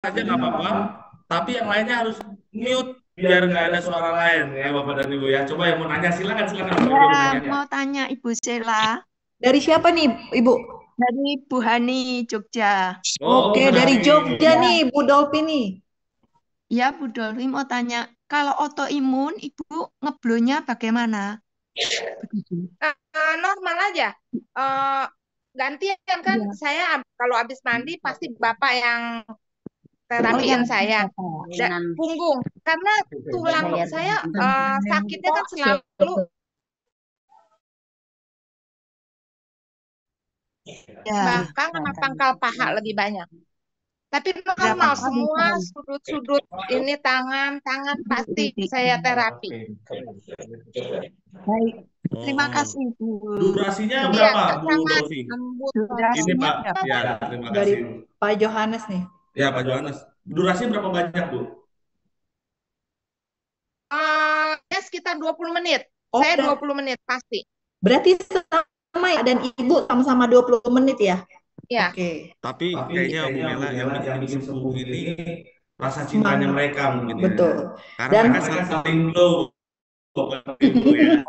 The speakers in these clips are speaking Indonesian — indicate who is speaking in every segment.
Speaker 1: aja nggak apa-apa, tapi yang lainnya harus mute biar nggak ada suara lain ya Bapak dan Ibu ya. Coba yang mau nanya silakan silakan Bapak Ibu
Speaker 2: Ya,
Speaker 1: mau nanya.
Speaker 2: mau tanya Ibu Sela
Speaker 3: Dari siapa nih, Ibu?
Speaker 2: dari Bu Hani, Jogja.
Speaker 1: Oh,
Speaker 3: Oke,
Speaker 1: Bu
Speaker 3: dari
Speaker 1: Hani.
Speaker 3: Jogja nih,
Speaker 2: Ya,
Speaker 3: Bu Dolpi nih.
Speaker 2: ya Bu Doli mau tanya, kalau autoimun Ibu ngeblonya bagaimana? Begitu.
Speaker 4: Normal aja. Eh, Gantian kan
Speaker 2: Iya.
Speaker 4: saya kalau habis mandi pasti Bapak yang
Speaker 2: Oh yang
Speaker 4: terapiin saya.
Speaker 2: Bapak.
Speaker 4: Punggung karena tulang saya sakitnya kan selalu
Speaker 2: Ya,
Speaker 4: belakang sama pangkal paha lebih banyak. Tapi
Speaker 2: berapa
Speaker 4: normal
Speaker 2: kali
Speaker 4: semua
Speaker 2: sehari?
Speaker 4: sudut-sudut ini tangan pasti saya terapi.
Speaker 2: Baik, terima
Speaker 1: Oh,
Speaker 2: kasih Bu.
Speaker 1: durasinya
Speaker 4: Iya,
Speaker 1: berapa Bu
Speaker 4: sama
Speaker 1: Dolvi?
Speaker 4: rambut
Speaker 1: Ini
Speaker 2: Durasinya
Speaker 1: Pak,
Speaker 2: berapa?
Speaker 1: ya terima
Speaker 3: Dari
Speaker 1: kasih.
Speaker 3: Pak Johannes nih.
Speaker 1: Ya Pak Johannes, durasinya berapa banyak Bu?
Speaker 4: ya sekitar 20 menit.
Speaker 3: Oh,
Speaker 4: Saya 20 menit pasti.
Speaker 3: berarti sama ya, dan Ibu sama-sama 20 menit ya?
Speaker 4: Ya.
Speaker 3: Oke.
Speaker 1: Tapi kayaknya Bu Mela yang bikin sembuh ini rasa cintanya
Speaker 3: Semangat.
Speaker 1: mereka mungkin ya.
Speaker 3: Betul.
Speaker 1: Karena
Speaker 3: Dan
Speaker 1: mereka saling glow Bapak Ibu ya.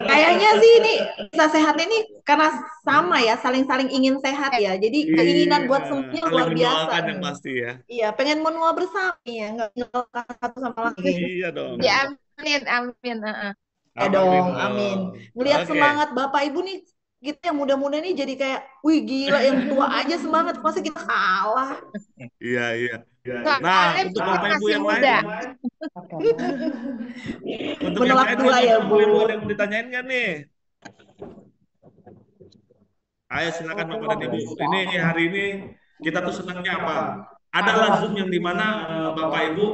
Speaker 3: kayaknya sih ini bisa sehat ini karena sama ya, saling-saling ingin sehat ya. Jadi keinginan
Speaker 1: Iya,
Speaker 3: buat sembuhnya
Speaker 1: saling
Speaker 3: luar biasa
Speaker 1: mendoakan yang
Speaker 3: nih.
Speaker 1: pasti ya.
Speaker 3: Iya, pengen menua bersama ya, nggak meninggalkan satu sama lain.
Speaker 1: Iya dong.
Speaker 4: Ya, amin, amin.
Speaker 3: Ya
Speaker 1: Amin
Speaker 3: dong, amin.
Speaker 1: dong.
Speaker 3: Ngelihat
Speaker 1: Oke.
Speaker 3: semangat Bapak Ibu nih, kita yang muda-muda nih jadi kayak, wih gila yang tua aja semangat, masa kita kalah.
Speaker 1: Iya, iya. Nah,
Speaker 4: Soalnya
Speaker 1: untuk
Speaker 4: fisik
Speaker 1: Bapak Ibu
Speaker 4: masih
Speaker 1: yang lain,
Speaker 4: muda.
Speaker 1: untuk yang
Speaker 3: Menolak
Speaker 1: lain
Speaker 3: tua
Speaker 1: mungkin
Speaker 3: ya, Bu.
Speaker 1: Bapak Ibu ada yang mau ditanyain nggak nih? Ayo silakan Bapak dan Ibu. Ini hari ini kita tuh senangnya apa? Adalah Zoom yang dimana Bapak Ibu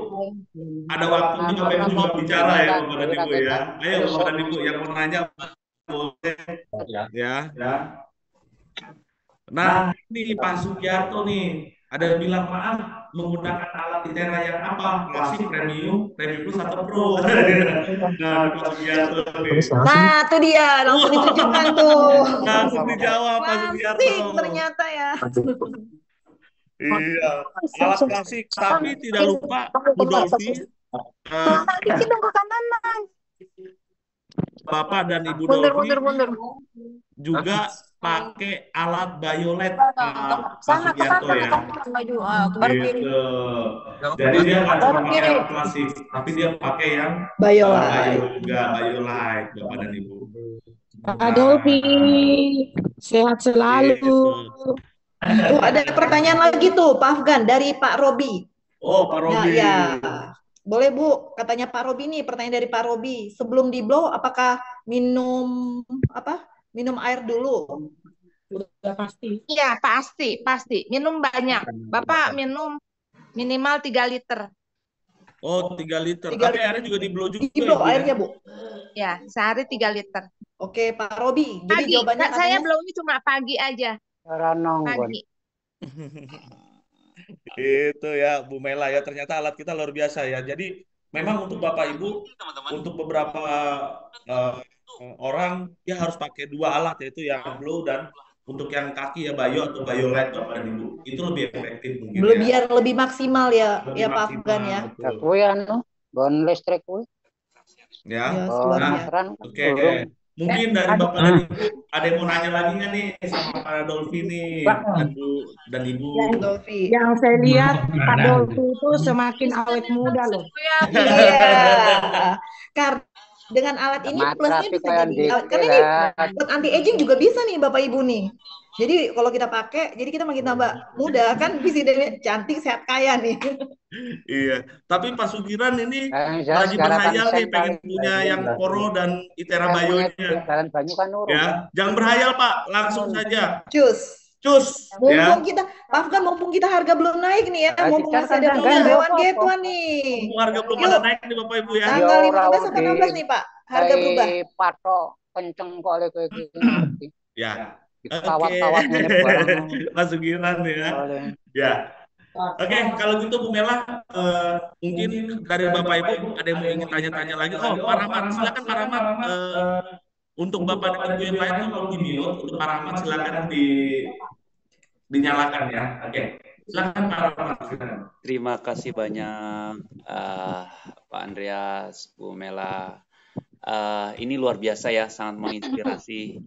Speaker 1: ada waktunya Bapak Ibu juga bicara ya Bapak dan Ibu ya. Ayo Bapak dan Ibu yang mau nanya boleh ya. Nah, ini Pak Sugiarto nih, ada yang bilang maaf menggunakan alat Itera yang apa? Klasik, premium, premium plus atau pro? Nah, ini Pak Sugiarto nih.
Speaker 3: Nah, tuh dia, langsung ditunjukkan tuh.
Speaker 1: Langsung dijawab Pak Sugiarto.
Speaker 3: Klasik ternyata ya.
Speaker 1: Iya, alat klasik. Tapi tidak lupa Bu Dolvi, eh, Bapak dan Ibu Dolvi juga pakai alat Biolet Pak Sugiarto ya. Gitu. Jadi dia nggak cuma pakai alat klasik, tapi dia pakai yang Bio
Speaker 3: Biolite.
Speaker 1: juga, Biolite, Bapak dan Ibu.
Speaker 5: Pak Dolfi, sehat selalu.
Speaker 1: Gitu.
Speaker 3: Tuh ada pertanyaan lagi tuh, Pak Afgan dari Pak Robi.
Speaker 1: Oh, Pak
Speaker 3: Nah,
Speaker 1: Robi.
Speaker 3: ya. Boleh Bu, katanya Pak Robi nih, pertanyaan dari Pak Robi. Sebelum di blow, apakah minum apa? Minum air dulu.
Speaker 5: Sudah pasti.
Speaker 4: Iya, pasti. Minum banyak. Bapak minum minimal 3 liter.
Speaker 1: Oh, 3 liter.
Speaker 3: 3
Speaker 1: Tapi airnya juga di blow juga
Speaker 3: Di
Speaker 1: ya,
Speaker 3: blow
Speaker 1: Bu ya?
Speaker 3: airnya, Bu.
Speaker 4: Ya, sehari 3 liter.
Speaker 3: Oke, Pak Robi. Jadi
Speaker 4: Pagi,
Speaker 3: jawabannya
Speaker 4: saya
Speaker 3: katanya
Speaker 4: blownya cuma pagi aja. Pagi.
Speaker 1: Itu ya, Bu Mela ya. Ternyata alat kita luar biasa ya. Jadi memang untuk Bapak Ibu, untuk beberapa eh, orang dia harus pakai dua alat yaitu yang blow dan untuk yang kaki ya Bayo atau Biolet Bapak dan Ibu. Itu lebih efektif mungkin ya.
Speaker 3: biar lebih maksimal ya,
Speaker 1: Lebih
Speaker 3: ya Pak
Speaker 1: maksimal,
Speaker 3: Afgan ya.
Speaker 1: betul.
Speaker 6: Kuwi anu, bon listrik kuwi.
Speaker 1: Ya.
Speaker 3: Ya,
Speaker 6: Bon
Speaker 3: luar
Speaker 1: Nah,
Speaker 3: biasa.
Speaker 6: meteran
Speaker 1: oke. Mungkin dari Bapak dan Ibu ada yang mau nanya lagi nggak nih sama Pak Dolfi nih dan Bu dan Ibu?
Speaker 3: Dolfi.
Speaker 5: Yang saya lihat Pak Dolfi itu semakin awet muda loh.
Speaker 3: Iya. Karena dengan alat ini
Speaker 6: Matra
Speaker 3: plusnya
Speaker 6: tapi
Speaker 3: bisa
Speaker 6: kayak
Speaker 3: jadi
Speaker 6: dikit
Speaker 3: karena ini
Speaker 6: lah.
Speaker 3: buat anti aging juga bisa nih Bapak Ibu nih. Jadi kalau kita pakai, jadi kita makin tambah muda kan presidennya cantik, sehat, kaya nih.
Speaker 1: Iya, tapi Pak Sugiran ini
Speaker 6: Saya
Speaker 1: lagi
Speaker 6: sekarang kan
Speaker 1: berhayal nih
Speaker 6: sen
Speaker 1: pengen
Speaker 6: kali
Speaker 1: punya yang Poro dan Itera
Speaker 6: kamunya
Speaker 1: Bayonya.
Speaker 6: jalan banyu kan urung.
Speaker 1: Ya, jangan berhayal Pak, langsung saja.
Speaker 3: Cus.
Speaker 1: Cus,
Speaker 3: Mumpung
Speaker 1: ya.
Speaker 3: kita, Maaf kan mumpung kita harga belum naik nih ya, mumpung masih ada pengumuman gitu nih.
Speaker 1: Mumpung harga belum ada naik nih Bapak Ibu ya.
Speaker 3: Tanggal 15 atau 16 nih Pak, harga berubah.
Speaker 6: Patok kenceng kok oleh kowe iki.
Speaker 1: Ya.
Speaker 6: Kawat-kawat ngene barang.
Speaker 1: Pak Sugiran ya. Ya. Oke, kalau gitu Bu Mela, mungkin dari Bapak Ibu ada yang mau ingin tanya-tanya lagi. Oh, Pak Rahmat, silakan Pak Rahmat. Untuk Bapak dan Ibu yang lain tolong di mute. Untuk Pak Rahmat silakan dinyalakan ya. Oke. Silakan Pak Rahmat. Silakan.
Speaker 7: Terima kasih banyak Pak Andreas, Bu Mela. Ini luar biasa ya, sangat menginspirasi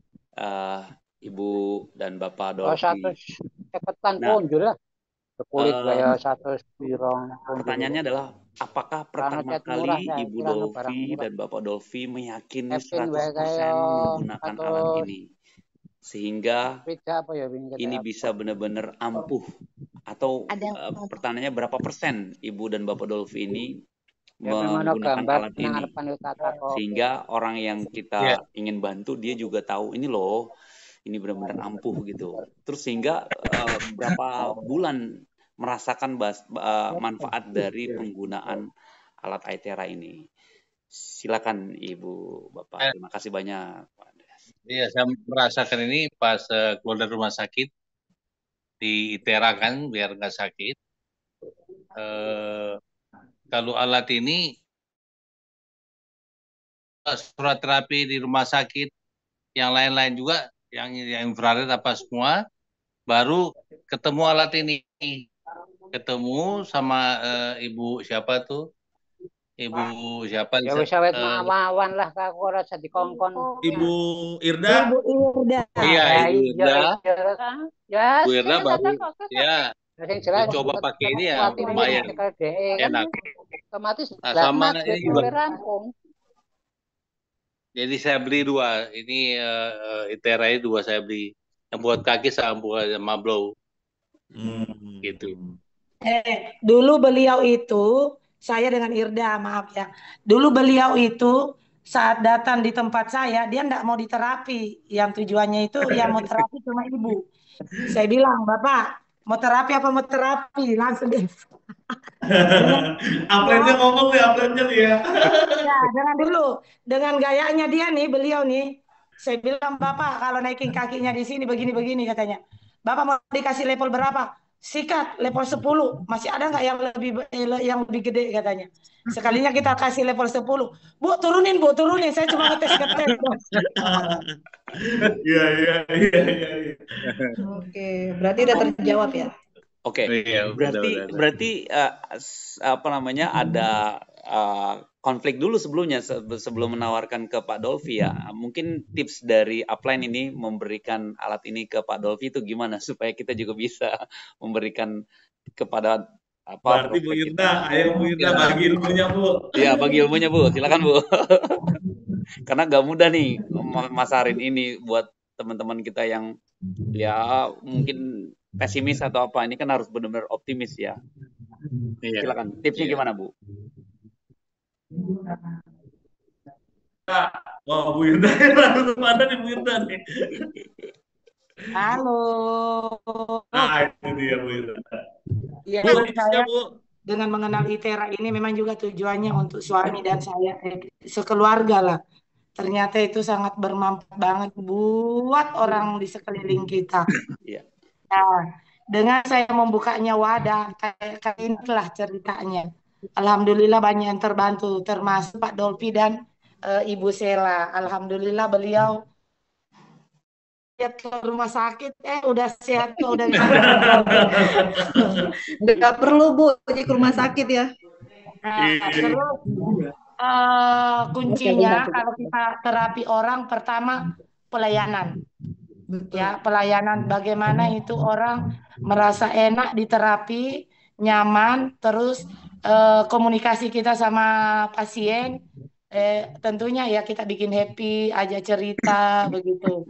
Speaker 7: Ibu dan Bapak
Speaker 6: Oh,
Speaker 7: Dolphy.
Speaker 6: 150
Speaker 7: Nah,
Speaker 6: punjul lah. Kulit
Speaker 7: eh,
Speaker 6: gaya 100 pirong punjul.
Speaker 7: pertanyaannya adalah, apakah
Speaker 6: Karena
Speaker 7: pertama
Speaker 6: cat murah
Speaker 7: kali
Speaker 6: saya
Speaker 7: Ibu
Speaker 6: kira barang
Speaker 7: Dolphy
Speaker 6: murah.
Speaker 7: dan Bapak Dolphy meyakini
Speaker 6: Kevin
Speaker 7: 100%
Speaker 6: kaya
Speaker 7: menggunakan alat
Speaker 6: 100
Speaker 7: ini? Sehingga
Speaker 6: pizza apa ya bing
Speaker 7: ini
Speaker 6: kata
Speaker 7: bisa benar-benar ampuh? Atau pertanyaannya berapa persen Ibu dan Bapak Dolphy ini
Speaker 6: ya memang ono
Speaker 7: menggunakan
Speaker 6: gambar
Speaker 7: alat ini?
Speaker 6: nang arepan yo tata kok.
Speaker 7: Sehingga orang yang
Speaker 1: Ya.
Speaker 7: kita ingin bantu, dia juga tahu ini loh, ini benar-benar ampuh gitu. Terus sehingga berapa bulan merasakan manfaat dari penggunaan alat Aitera ini. Silakan Ibu, Bapak. Terima kasih banyak, Pak Andreas.
Speaker 8: Iya, saya merasakan ini pas keluar dari rumah sakit di ITERA kan, biar nggak sakit. Kalau alat ini surat terapi di rumah sakit, yang lain-lain juga, yang infrared apa semua, baru ketemu alat ini, ketemu sama ibu siapa tuh, ibu siapa?
Speaker 6: Ya wis awet mawan lah kak ora usah dikongkon.
Speaker 1: Ibu Irda.
Speaker 5: Ibu Irda.
Speaker 8: Iya, Ibu Irda.
Speaker 6: Ya,
Speaker 8: Bu Irda baru ya
Speaker 6: yang jelas
Speaker 8: coba pakai ini ya lumayan enak.
Speaker 6: Otomatis
Speaker 8: Nah, sama
Speaker 6: lamat,
Speaker 8: ini
Speaker 6: boleh
Speaker 8: juga.
Speaker 6: rampung.
Speaker 8: Jadi saya beli dua. Ini ITERA ini dua saya beli. Yang buat kaki sama blow. Gitu.
Speaker 5: Dulu beliau itu, saya dengan Irda, maaf ya. Dulu beliau itu saat datang di tempat saya, dia enggak mau diterapi. Yang tujuannya itu yang mau terapi cuma ibu. Saya bilang, Bapak, mau terapi apa mau terapi? Langsung dia.
Speaker 1: Upline-nya ngomong nih, upline-nya nih ya.
Speaker 5: Ya, dengan gayanya dia nih, beliau nih. Saya bilang, Bapak, kalau naikin kakinya di sini begini-begini katanya. Bapak mau dikasih level berapa? Sikat level 10. Masih ada nggak yang lebih gede katanya. Sekalinya kita kasih level 10. Bu, turunin, Bu, turunin. Saya cuma ngetes-ngetes.
Speaker 1: Iya, iya, iya, iya.
Speaker 3: Oke, berarti udah terjawab ya.
Speaker 7: Oke,
Speaker 8: Iya,
Speaker 7: berarti apa namanya, ada konflik dulu sebelumnya sebelum menawarkan ke Pak Dolphy ya. Mungkin tips dari upline ini memberikan alat ini ke Pak Dolphy itu gimana supaya kita juga bisa memberikan kepada apa?
Speaker 1: Berarti Bu Irda, ayo Bu Irda bagi ilmunya Bu.
Speaker 7: Iya, bagi ilmunya Bu, silakan Bu. Karena nggak mudah nih masarin ini buat teman-teman kita yang ya mungkin pesimis atau apa, ini kan harus benar-benar optimis ya.
Speaker 8: Iya.
Speaker 7: Silakan, tipsnya gimana Bu?
Speaker 1: Oh, Bu Irda langsung mana nih Bu Irda nih?
Speaker 5: Halo.
Speaker 1: Nah, itu dia Bu Irda.
Speaker 5: Ya,
Speaker 1: Bu,
Speaker 5: kan
Speaker 1: tipsnya
Speaker 5: saya
Speaker 1: Bu.
Speaker 5: dengan mengenal ITERA ini memang juga tujuannya untuk suami dan saya sekeluarga lah. Ternyata itu sangat bermanfaat banget buat orang di sekeliling kita.
Speaker 7: Iya.
Speaker 5: Nah, dengan saya membukanya wadah kayak inilah ceritanya. Alhamdulillah banyak yang terbantu, termasuk Pak Dolphy dan Ibu Sela. Alhamdulillah beliau ke rumah sakit, udah sehat, udah bisa.
Speaker 3: Nggak perlu Bu pergi ke rumah sakit ya.
Speaker 5: Nah, terus kuncinya kalau kita terapi orang, pertama pelayanan. Ya, pelayanan bagaimana itu orang merasa enak di terapi, nyaman, terus komunikasi kita sama pasien, tentunya ya kita bikin happy, aja cerita begitu.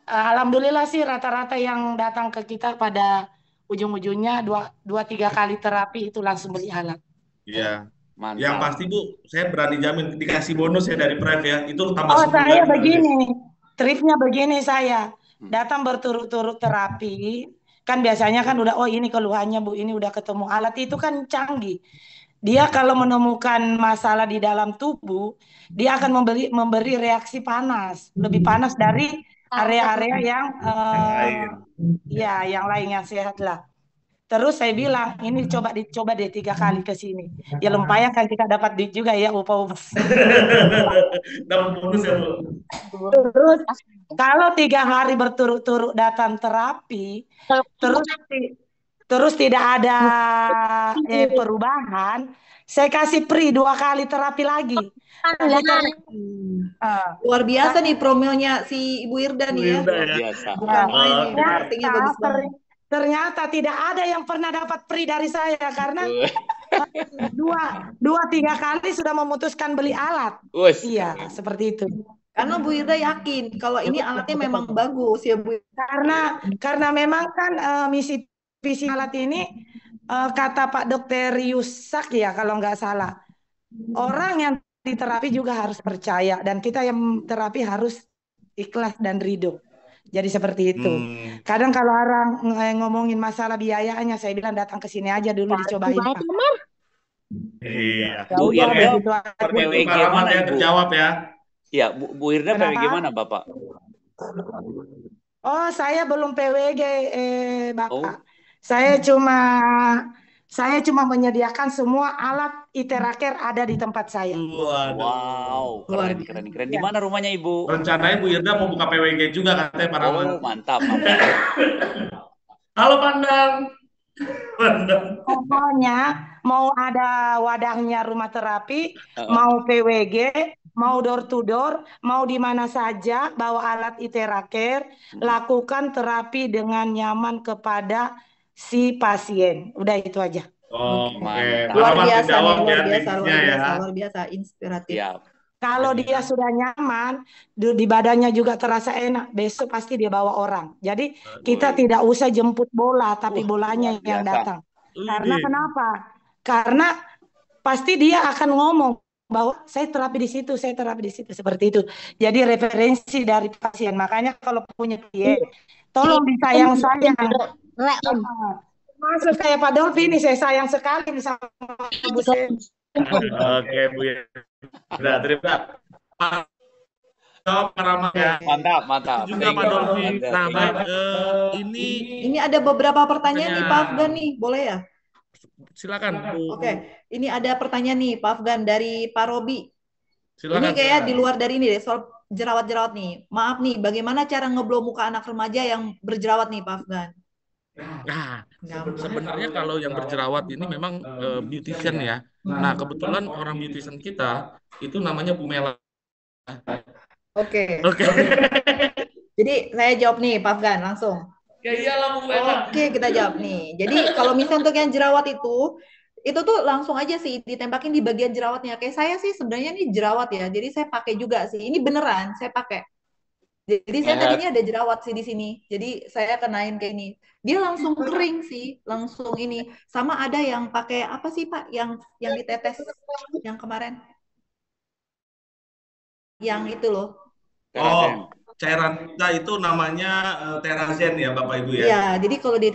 Speaker 5: Alhamdulillah sih rata-rata yang datang ke kita pada ujung-ujungnya 2-3 kali terapi itu langsung beli alat.
Speaker 1: Iya.
Speaker 7: Mantap.
Speaker 1: Yang pasti Bu, saya berani jamin dikasih bonus ya dari Prev ya. Itu tambah
Speaker 5: Oh,
Speaker 1: 10
Speaker 5: saya
Speaker 1: lagi.
Speaker 5: begini, tripnya begini saya. Datang berturut-turut terapi, kan biasanya kan udah, oh ini keluhannya Bu, ini udah ketemu alat itu kan canggih. Dia kalau menemukan masalah di dalam tubuh, dia akan memberi reaksi panas, lebih panas dari area-area yang ya yang lain yang sehat lah. Terus saya bilang, ini dicoba deh 3 kali ke sini. Ya lumayan kan kita dapat duit juga ya, upah-upah.
Speaker 1: Dapat bonus ya Bu.
Speaker 5: Terus kalau 3 hari berturut-turut datang terapi, terus terus tidak ada perubahan, saya kasih free 2 kali terapi lagi. Tapi
Speaker 3: Luar biasa nih promonya si Ibu Irda nih ya.
Speaker 1: Irda
Speaker 7: Luar
Speaker 1: ya.
Speaker 7: biasa.
Speaker 3: Bukan main nih,
Speaker 1: Oke.
Speaker 3: marketingnya bagus banget.
Speaker 5: ternyata tidak ada yang pernah dapat free dari saya karena dua tiga kali sudah memutuskan beli alat.
Speaker 7: Wes.
Speaker 5: Iya, seperti itu.
Speaker 3: Karena Bu Irda yakin kalau ini alatnya memang bagus ya Bu.
Speaker 5: Karena memang kan misi visi alat ini kata Pak Dokter Yusak ya kalau nggak salah, orang yang diterapi juga harus percaya dan kita yang terapi harus ikhlas dan ridho. Jadi seperti itu. Kadang kalau orang ngomongin masalah biayanya, saya bilang datang ke sini aja dulu dicobain Pak.
Speaker 1: Iya.
Speaker 7: Bu
Speaker 5: Ya udah
Speaker 7: Irda,
Speaker 5: gitu aja.
Speaker 7: PWG
Speaker 1: Pak Rahmat
Speaker 7: mana
Speaker 1: ya
Speaker 7: Ibu?
Speaker 1: terjawab ya.
Speaker 7: Iya, Bu Irda
Speaker 5: Kenapa?
Speaker 7: PWG mana Bapak?
Speaker 5: Oh, saya belum PWG,
Speaker 7: Oh,
Speaker 5: Bapak. Saya cuma menyediakan semua alat ITeraCare ada di tempat saya.
Speaker 1: Waduh.
Speaker 7: wow,
Speaker 3: Luar
Speaker 7: keren,
Speaker 3: biasa.
Speaker 7: keren. Di mana rumahnya Ibu?
Speaker 1: Rencananya Bu Irda mau buka PWG juga katanya Pak Rahmat.
Speaker 7: Oh, mantap, mantap.
Speaker 1: Halo Pandang. Pandang.
Speaker 5: Pokoknya mau ada wadahnya rumah terapi, mau PWG, mau door to door, mau di mana saja bawa alat ITeraCare, lakukan terapi dengan nyaman kepada si pasien. Udah itu aja.
Speaker 1: Oke.
Speaker 7: Mantap.
Speaker 1: Pak
Speaker 3: Luar
Speaker 1: Rahmat
Speaker 3: biasa nih,
Speaker 1: dijawab
Speaker 3: luar
Speaker 1: ya
Speaker 3: biasa,
Speaker 1: tips-nya
Speaker 3: luar
Speaker 1: ya.
Speaker 3: biasa, luar biasa, inspiratif.
Speaker 7: Siap.
Speaker 5: Kalau dia sudah nyaman, di badannya juga terasa enak, besok pasti dia bawa orang. Jadi kita
Speaker 7: Woi,
Speaker 5: tidak usah jemput bola, tapi
Speaker 7: wah,
Speaker 5: bolanya
Speaker 7: luar
Speaker 5: yang
Speaker 7: biasa.
Speaker 5: datang. Karena
Speaker 1: Widih.
Speaker 5: kenapa? Karena pasti dia akan ngomong bahwa saya terapi di situ, saya terapi di situ, seperti itu. Jadi referensi dari pasien. Makanya kalau punya klien, tolong disayang-sayang. Maksud saya Pak Dolphy ini, saya sayang sekali sama Bu Sen.
Speaker 1: Oke Bu Irda, terima kasih. Jawab Pak Rahmat ya.
Speaker 7: Mantap, mantap.
Speaker 1: Juga Pak Dolphy.
Speaker 7: Mantap.
Speaker 1: Nah, baik, ini
Speaker 3: Ini ada beberapa pertanyaan nih Pak Afgan nih, boleh ya?
Speaker 1: silakan Bu.
Speaker 3: Oke, ini ada pertanyaan nih Pak Afgan dari Pak Robi. Ini
Speaker 1: Silakan.
Speaker 3: kayak di luar dari ini deh, soal jerawat-jerawat nih. Maaf nih, bagaimana cara ngeblow muka anak remaja yang berjerawat nih Pak Afgan?
Speaker 1: Nah,
Speaker 3: Gampang.
Speaker 1: sebenarnya kalau yang berjerawat ini memang beautician ya. Nah, kebetulan orang beautician kita itu namanya Bu Mela.
Speaker 3: Oke.
Speaker 1: Oke.
Speaker 3: Jadi saya jawab nih Pak Afgan langsung.
Speaker 1: Ya iyalah Bu Mela.
Speaker 3: Oke, kita jawab nih. Jadi kalau misalnya untuk yang jerawat itu tuh langsung aja sih ditembakin di bagian jerawatnya. Kayak saya sih sebenarnya nih jerawat ya. Jadi saya pakai juga sih. Ini beneran saya pakai. Jadi saya tadinya ada jerawat sih di sini. Jadi saya kenain kayak ini. Dia langsung kering sih, langsung ini. Sama ada yang pakai apa sih Pak? Yang ditetes yang kemarin. Yang itu loh.
Speaker 1: Oh, cairan kita itu namanya Terazen ya Bapak Ibu ya.
Speaker 3: Iya, jadi kalau dia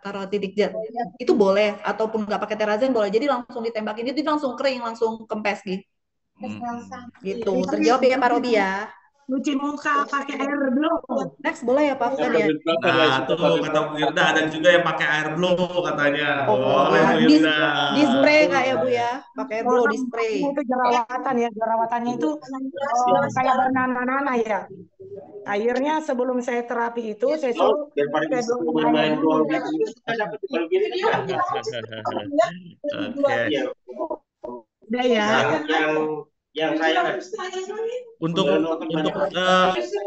Speaker 3: taruh titik jet itu boleh ataupun nggak pakai Terazen boleh. Jadi langsung ditembakin itu langsung kering, langsung kempes gitu. Gitu. Terjawab ya Pak Robi ya.
Speaker 5: Cuci muka pakai air blue.
Speaker 3: Next boleh ya Pak Afgan ya.
Speaker 1: Nah, tuh kata Bu Irda ada juga yang pakai air blue katanya.
Speaker 3: Oh,
Speaker 1: Boleh Bu
Speaker 3: di
Speaker 1: Irda.
Speaker 3: spray kak ya Bu ya, pakai air blow di spray.
Speaker 5: Itu jerawatan ya, jerawatannya itu kayak bernanah-nanah ya. Akhirnya sebelum saya terapi itu saya suruh
Speaker 1: Oke.
Speaker 5: udah ya.
Speaker 1: Untuk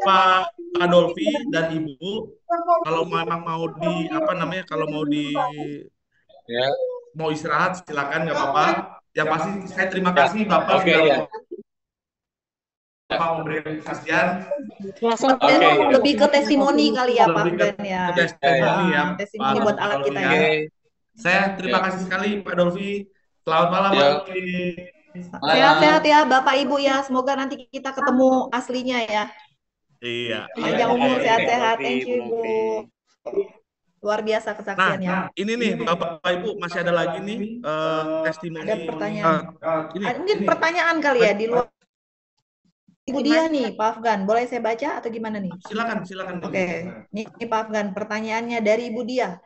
Speaker 1: Pak Adolfi dan Ibu, kalau memang mau mau istirahat silakan nggak apa-apa. Yang pasti saya terima kasih Bapak sudah Bapak memberi kesaksian.
Speaker 3: Lebih ke testimoni kali ya Pak Afgan ya.
Speaker 1: Ke testimoni ya.
Speaker 3: Testimoni
Speaker 1: Pak
Speaker 3: buat alat kita
Speaker 1: Adolfi
Speaker 3: ya.
Speaker 1: Saya terima kasih sekali Pak Dolfi. Selamat malam Pak Dolfi.
Speaker 3: Sehat-sehat ya Bapak Ibu ya. Semoga nanti kita ketemu aslinya ya.
Speaker 1: Iya.
Speaker 3: Panjang umur, sehat-sehat. Thank you Ibu. Luar biasa kesaksiannya.
Speaker 1: Nah, ini nih Bapak Ibu masih ada lagi nih testimoni.
Speaker 3: Ada pertanyaan.
Speaker 1: Ini
Speaker 3: Mungkin pertanyaan kali ya di luar. Ibu dia nih Pak Afgan. Boleh saya baca atau gimana nih?
Speaker 1: Silakan.
Speaker 3: Oke. Ini Pak Afgan. Pertanyaannya dari Ibu dia.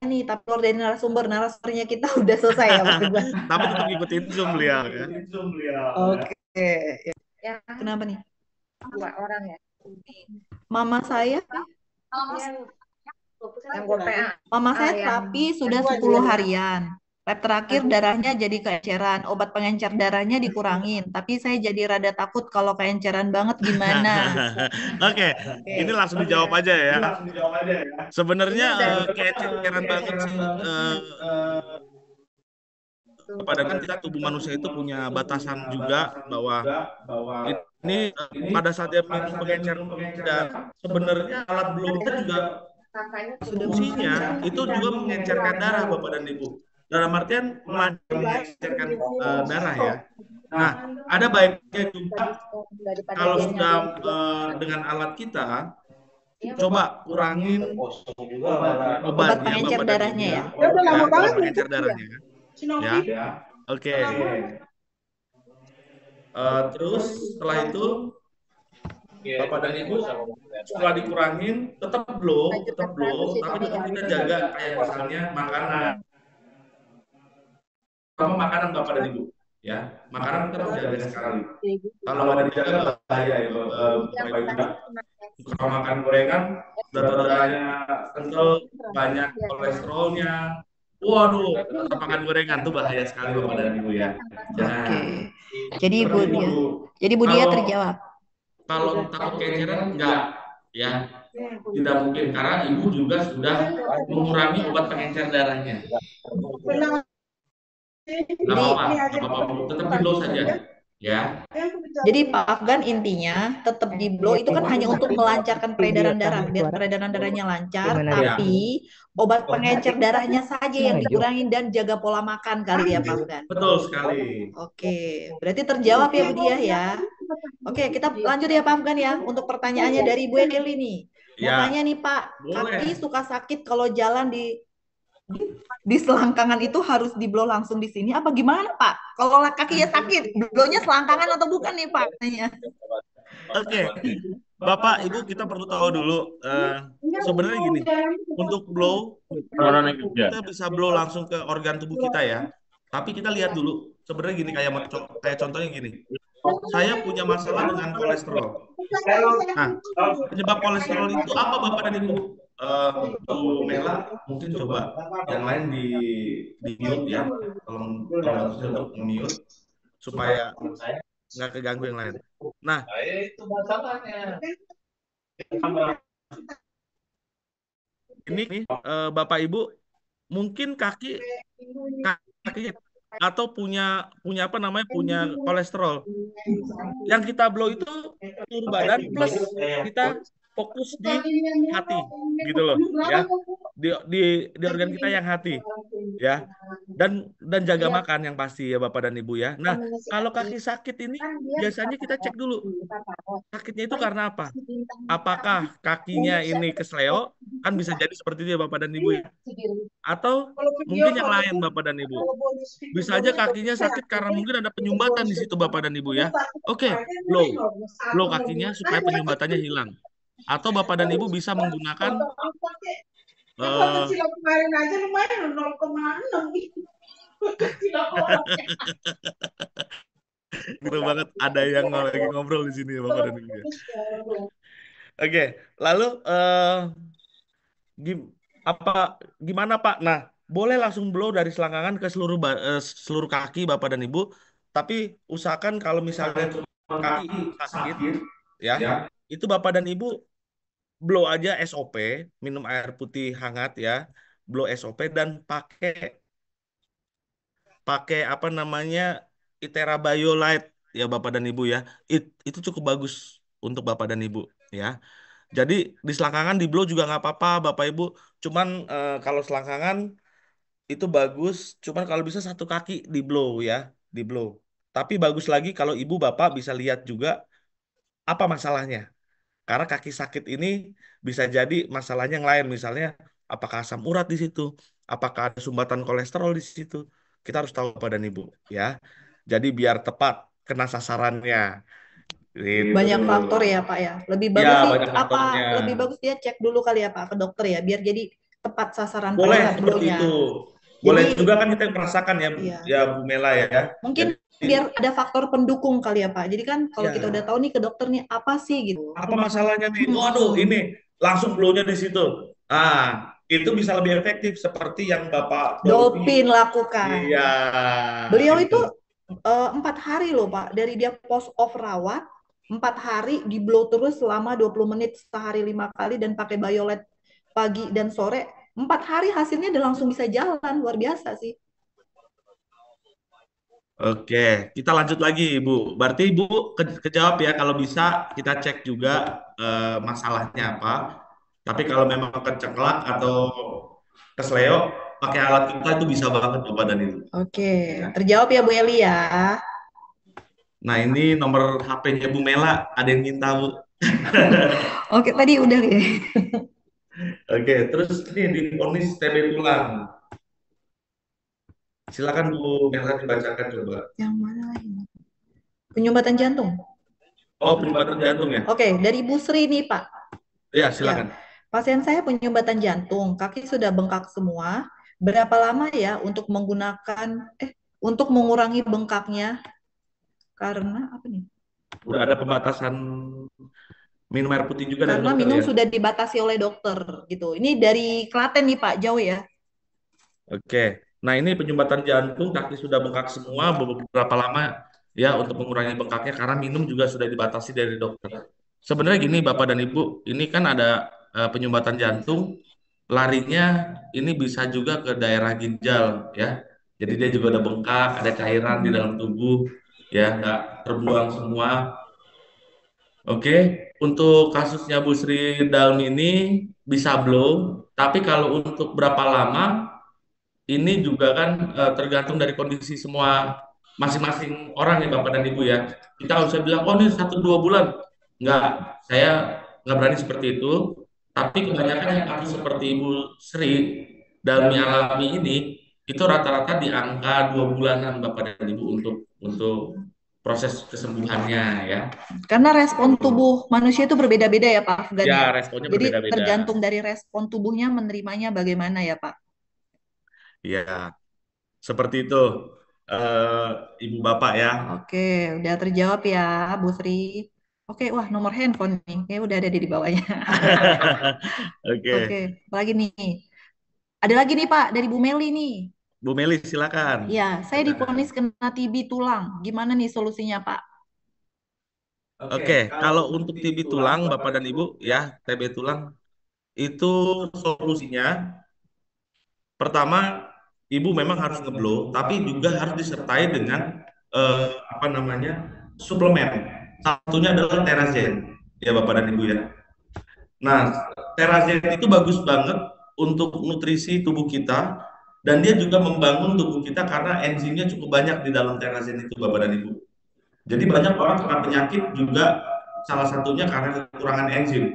Speaker 3: Nih, tapi keluar dari narasumbernya kita udah selesai ya Pak Afgan.
Speaker 1: Tapi tetap ikutin Zoom beliau ya.
Speaker 3: Oke.
Speaker 4: Ya,
Speaker 3: Kenapa nih?
Speaker 4: 2 orang ya.
Speaker 3: Mama saya
Speaker 4: Yang gue PA.
Speaker 3: Mama saya
Speaker 4: yang
Speaker 3: terapi sudah 10 harian. Lab terakhir darahnya jadi keenceran, obat pengencer darahnya dikurangin. Tapi saya jadi rada takut kalau keenceran banget gimana?
Speaker 1: Oke, ini langsung dijawab aja ya. Sebenarnya keenceran banget sih. Padahal kan kita tubuh manusia itu punya batasan juga bahwa ini pada saat dia minum pengencer darah, sebenarnya alat blownya juga fungsinya itu juga mengencerkan darah Bapak dan Ibu. Dalam artian mengencerkan darah ya. Nah, ada baiknya juga kalau sudah dengan alat kita, coba kurangin obat ya
Speaker 3: pengencer
Speaker 1: Bapak dan Ibu
Speaker 3: darahnya ya.
Speaker 1: obat pengencer darahnya ya. Oke. Terus setelah itu Bapak dan Ibu setelah dikurangin tetap blow, tapi tetap kita jaga kayak misalnya makanan. Sama makanan Bapak dan Ibu, ya. Makanan kita harus jaga sekali. Kalau nggak dijaga bahaya ya Bapak Ibu. Kalau makan gorengan, darahnya kental, banyak kolesterolnya. Waduh, tetap makan gorengan tuh bahaya sekali Bapak dan Ibu ya. Jangan.
Speaker 3: Oke. Jadi Bu Dia terjawab.
Speaker 1: Kalau takut keenceran enggak ya, tidak mungkin karena ibu juga sudah mengurangi obat pengencer darahnya. Nggak apa-apa, tetap di blow saja ya.
Speaker 3: Jadi Pak Afgan intinya tetap di blow itu kan hanya untuk melancarkan peredaran darah, biar peredaran darahnya lancar, tapi obat pengencer darahnya saja yang dikurangin dan jaga pola makan kali ya Pak Afgan.
Speaker 1: Betul sekali.
Speaker 3: Oke, berarti terjawab ya Bu Dia ya. Oke, kita lanjut ya Pak Afgan ya untuk pertanyaannya dari Bu Eli nih. Mau tanya nih Pak, kaki suka sakit kalau jalan di selangkangan itu harus di blow langsung di sini apa gimana Pak? Kalau kakinya sakit, blownya selangkangan atau bukan nih Pak?
Speaker 1: Oke, Bapak Ibu kita perlu tahu dulu sebenarnya gini, untuk blow kita bisa blow langsung ke organ tubuh kita ya. Tapi kita lihat dulu sebenarnya gini kayak contohnya gini. Saya punya masalah dengan kolesterol. Nah, penyebab kolesterol itu apa Bapak dan Ibu? Bu Mela mungkin coba yang lain di mute ya, tolong untuk mute supaya nggak keganggu yang lain. Nah, ini Bapak Ibu mungkin kakinya atau punya apa namanya punya kolesterol. Yang kita blow itu seluruh badan plus kita fokus di hati gitu loh ya, di organ kita yang hati ya, dan jaga makan yang pasti ya Bapak dan Ibu ya. Nah, kalau kaki sakit ini biasanya kita cek dulu sakitnya itu karena apa, apakah kakinya ini kesleo, kan bisa jadi seperti itu ya Bapak dan Ibu ya, atau mungkin yang lain Bapak dan Ibu, bisa aja kakinya sakit karena mungkin ada penyumbatan di situ Bapak dan Ibu ya. Oke, blow kakinya supaya penyumbatannya hilang. Atau Bapak dan Ibu bisa menggunakan
Speaker 5: kemarin aja lumayan 0,6
Speaker 1: gitu banget, ada yang lagi ngobrol di sini ya Bapak dan Ibu. Oke, lalu gimana Pak? Nah, boleh langsung blow dari selangkangan ke seluruh kaki Bapak dan Ibu, tapi usahakan kalau misalnya kaki sakit ya, itu Bapak dan Ibu blow aja SOP, minum air putih hangat ya, blow SOP dan pakai apa namanya Itera BioLite ya Bapak dan Ibu ya. Itu cukup bagus untuk Bapak dan Ibu ya. Jadi di selangkangan di blow juga nggak apa-apa Bapak Ibu. Cuman kalau selangkangan itu bagus, cuman kalau bisa satu kaki di blow ya, di blow. Tapi bagus lagi kalau Ibu Bapak bisa lihat juga apa masalahnya. Karena kaki sakit ini bisa jadi masalahnya yang lain, misalnya apakah asam urat di situ, apakah ada sumbatan kolesterol di situ. Kita harus tahu Bapak dan Ibu ya. Jadi biar tepat kena sasarannya. Gitu.
Speaker 3: Banyak faktor ya Pak ya. Lebih bagus lebih bagus dia cek dulu kali ya Pak ke dokter ya, biar jadi tepat sasaran.
Speaker 1: Boleh seperti itu. Boleh juga kan kita merasakan ya, ya Bu Mela ya.
Speaker 3: Mungkin biar ada faktor pendukung kali ya Pak. Jadi kan kalau kita udah tahu nih ke dokter nih apa sih gitu.
Speaker 1: Apa masalahnya nih? Waduh, ini langsung blow-nya di situ. itu bisa lebih efektif seperti yang Bapak Dolphy.
Speaker 3: Dolphin lakukan.
Speaker 1: Iya,
Speaker 3: Beliau
Speaker 1: itu.
Speaker 3: itu 4 hari loh Pak, dari dia post off rawat 4 hari di blow terus selama 20 menit sehari 5 kali dan pakai violet pagi dan sore. 4 hari hasilnya udah langsung bisa jalan, luar biasa sih.
Speaker 1: Oke, kita lanjut lagi, Ibu. Berarti Ibu kejawab ya, kalau bisa kita cek juga masalahnya apa. Tapi kalau memang keceklak atau kesleo, pakai alat kita itu bisa banget Bapak dan Ibu.
Speaker 3: Oke, terjawab ya Bu Eli ya.
Speaker 1: Nah, ini nomor HP-nya Bu Mela, ada yang minta, Bu.
Speaker 3: Oke, tadi udah ya.
Speaker 1: Oke, terus ini divonis TB tulang. Silakan Bu Mela dibacakan coba.
Speaker 3: Yang mana lagi? Penyumbatan jantung.
Speaker 1: Oh, penyumbatan jantung ya?
Speaker 3: Oke, dari Bu Sri nih Pak.
Speaker 1: Ya,
Speaker 3: Ya,
Speaker 1: silakan.
Speaker 3: pasien saya penyumbatan jantung, kaki sudah bengkak semua. Berapa lama ya untuk untuk mengurangi bengkaknya? Karena apa nih?
Speaker 1: Udah ada pembatasan minum air putih juga dari
Speaker 3: Karena
Speaker 1: dokter
Speaker 3: minum
Speaker 1: ya?
Speaker 3: sudah dibatasi oleh dokter gitu. Ini dari Klaten nih Pak, jauh ya.
Speaker 1: Oke. Nah, ini penyumbatan jantung, kaki sudah bengkak semua, beberapa lama ya untuk mengurangi bengkaknya karena minum juga sudah dibatasi dari dokter. Sebenarnya gini Bapak dan Ibu, ini kan ada penyumbatan jantung, larinya ini bisa juga ke daerah ginjal ya. Jadi dia juga ada bengkak, ada cairan di dalam tubuh ya, nggak terbuang semua. Oke, untuk kasusnya Bu Sri Dalmi ini bisa blow, tapi kalau untuk berapa lama ini juga kan tergantung dari kondisi semua masing-masing orang ya Bapak dan Ibu ya. Kita harus bilang, oh ini 1-2 bulan. Enggak, saya nggak berani seperti itu. Tapi kebanyakan yang kasus seperti Ibu Sri Dalmi alami ini, itu rata-rata di angka 2 bulanan Bapak dan Ibu untuk proses kesembuhannya ya.
Speaker 3: Karena respon tubuh manusia itu berbeda-beda ya Pak Afgan
Speaker 1: Ya,
Speaker 3: ya.
Speaker 1: responnya
Speaker 3: Jadi
Speaker 1: berbeda-beda.
Speaker 3: tergantung dari respon tubuhnya menerimanya bagaimana ya Pak.
Speaker 1: Ya, seperti itu, eh, Ibu Bapak ya.
Speaker 3: Oke, udah terjawab ya Bu Sri. Oke, wah nomor handphone nih, kayak udah ada di bawahnya.
Speaker 1: Oke,
Speaker 3: Oke, lagi nih. Ada lagi nih Pak dari Bu Meli nih.
Speaker 1: Bu Meli silakan.
Speaker 3: Ya, saya
Speaker 1: Bacakan.
Speaker 3: divonis kena TB tulang. Gimana nih solusinya Pak?
Speaker 1: Oke, kalau untuk TB tulang, Bapak dan Ibu, ya, TB tulang, itu solusinya, pertama, Ibu memang harus ngeblow, tapi juga harus disertai dengan, apa namanya, suplemen. Satunya adalah Terazen, ya Bapak dan Ibu ya. Nah, Terazen itu bagus banget untuk nutrisi tubuh kita, dan dia juga membangun tubuh kita karena enzimnya cukup banyak di dalam Terazen itu, Bapak dan Ibu. Jadi banyak orang kena penyakit juga salah satunya karena kekurangan enzim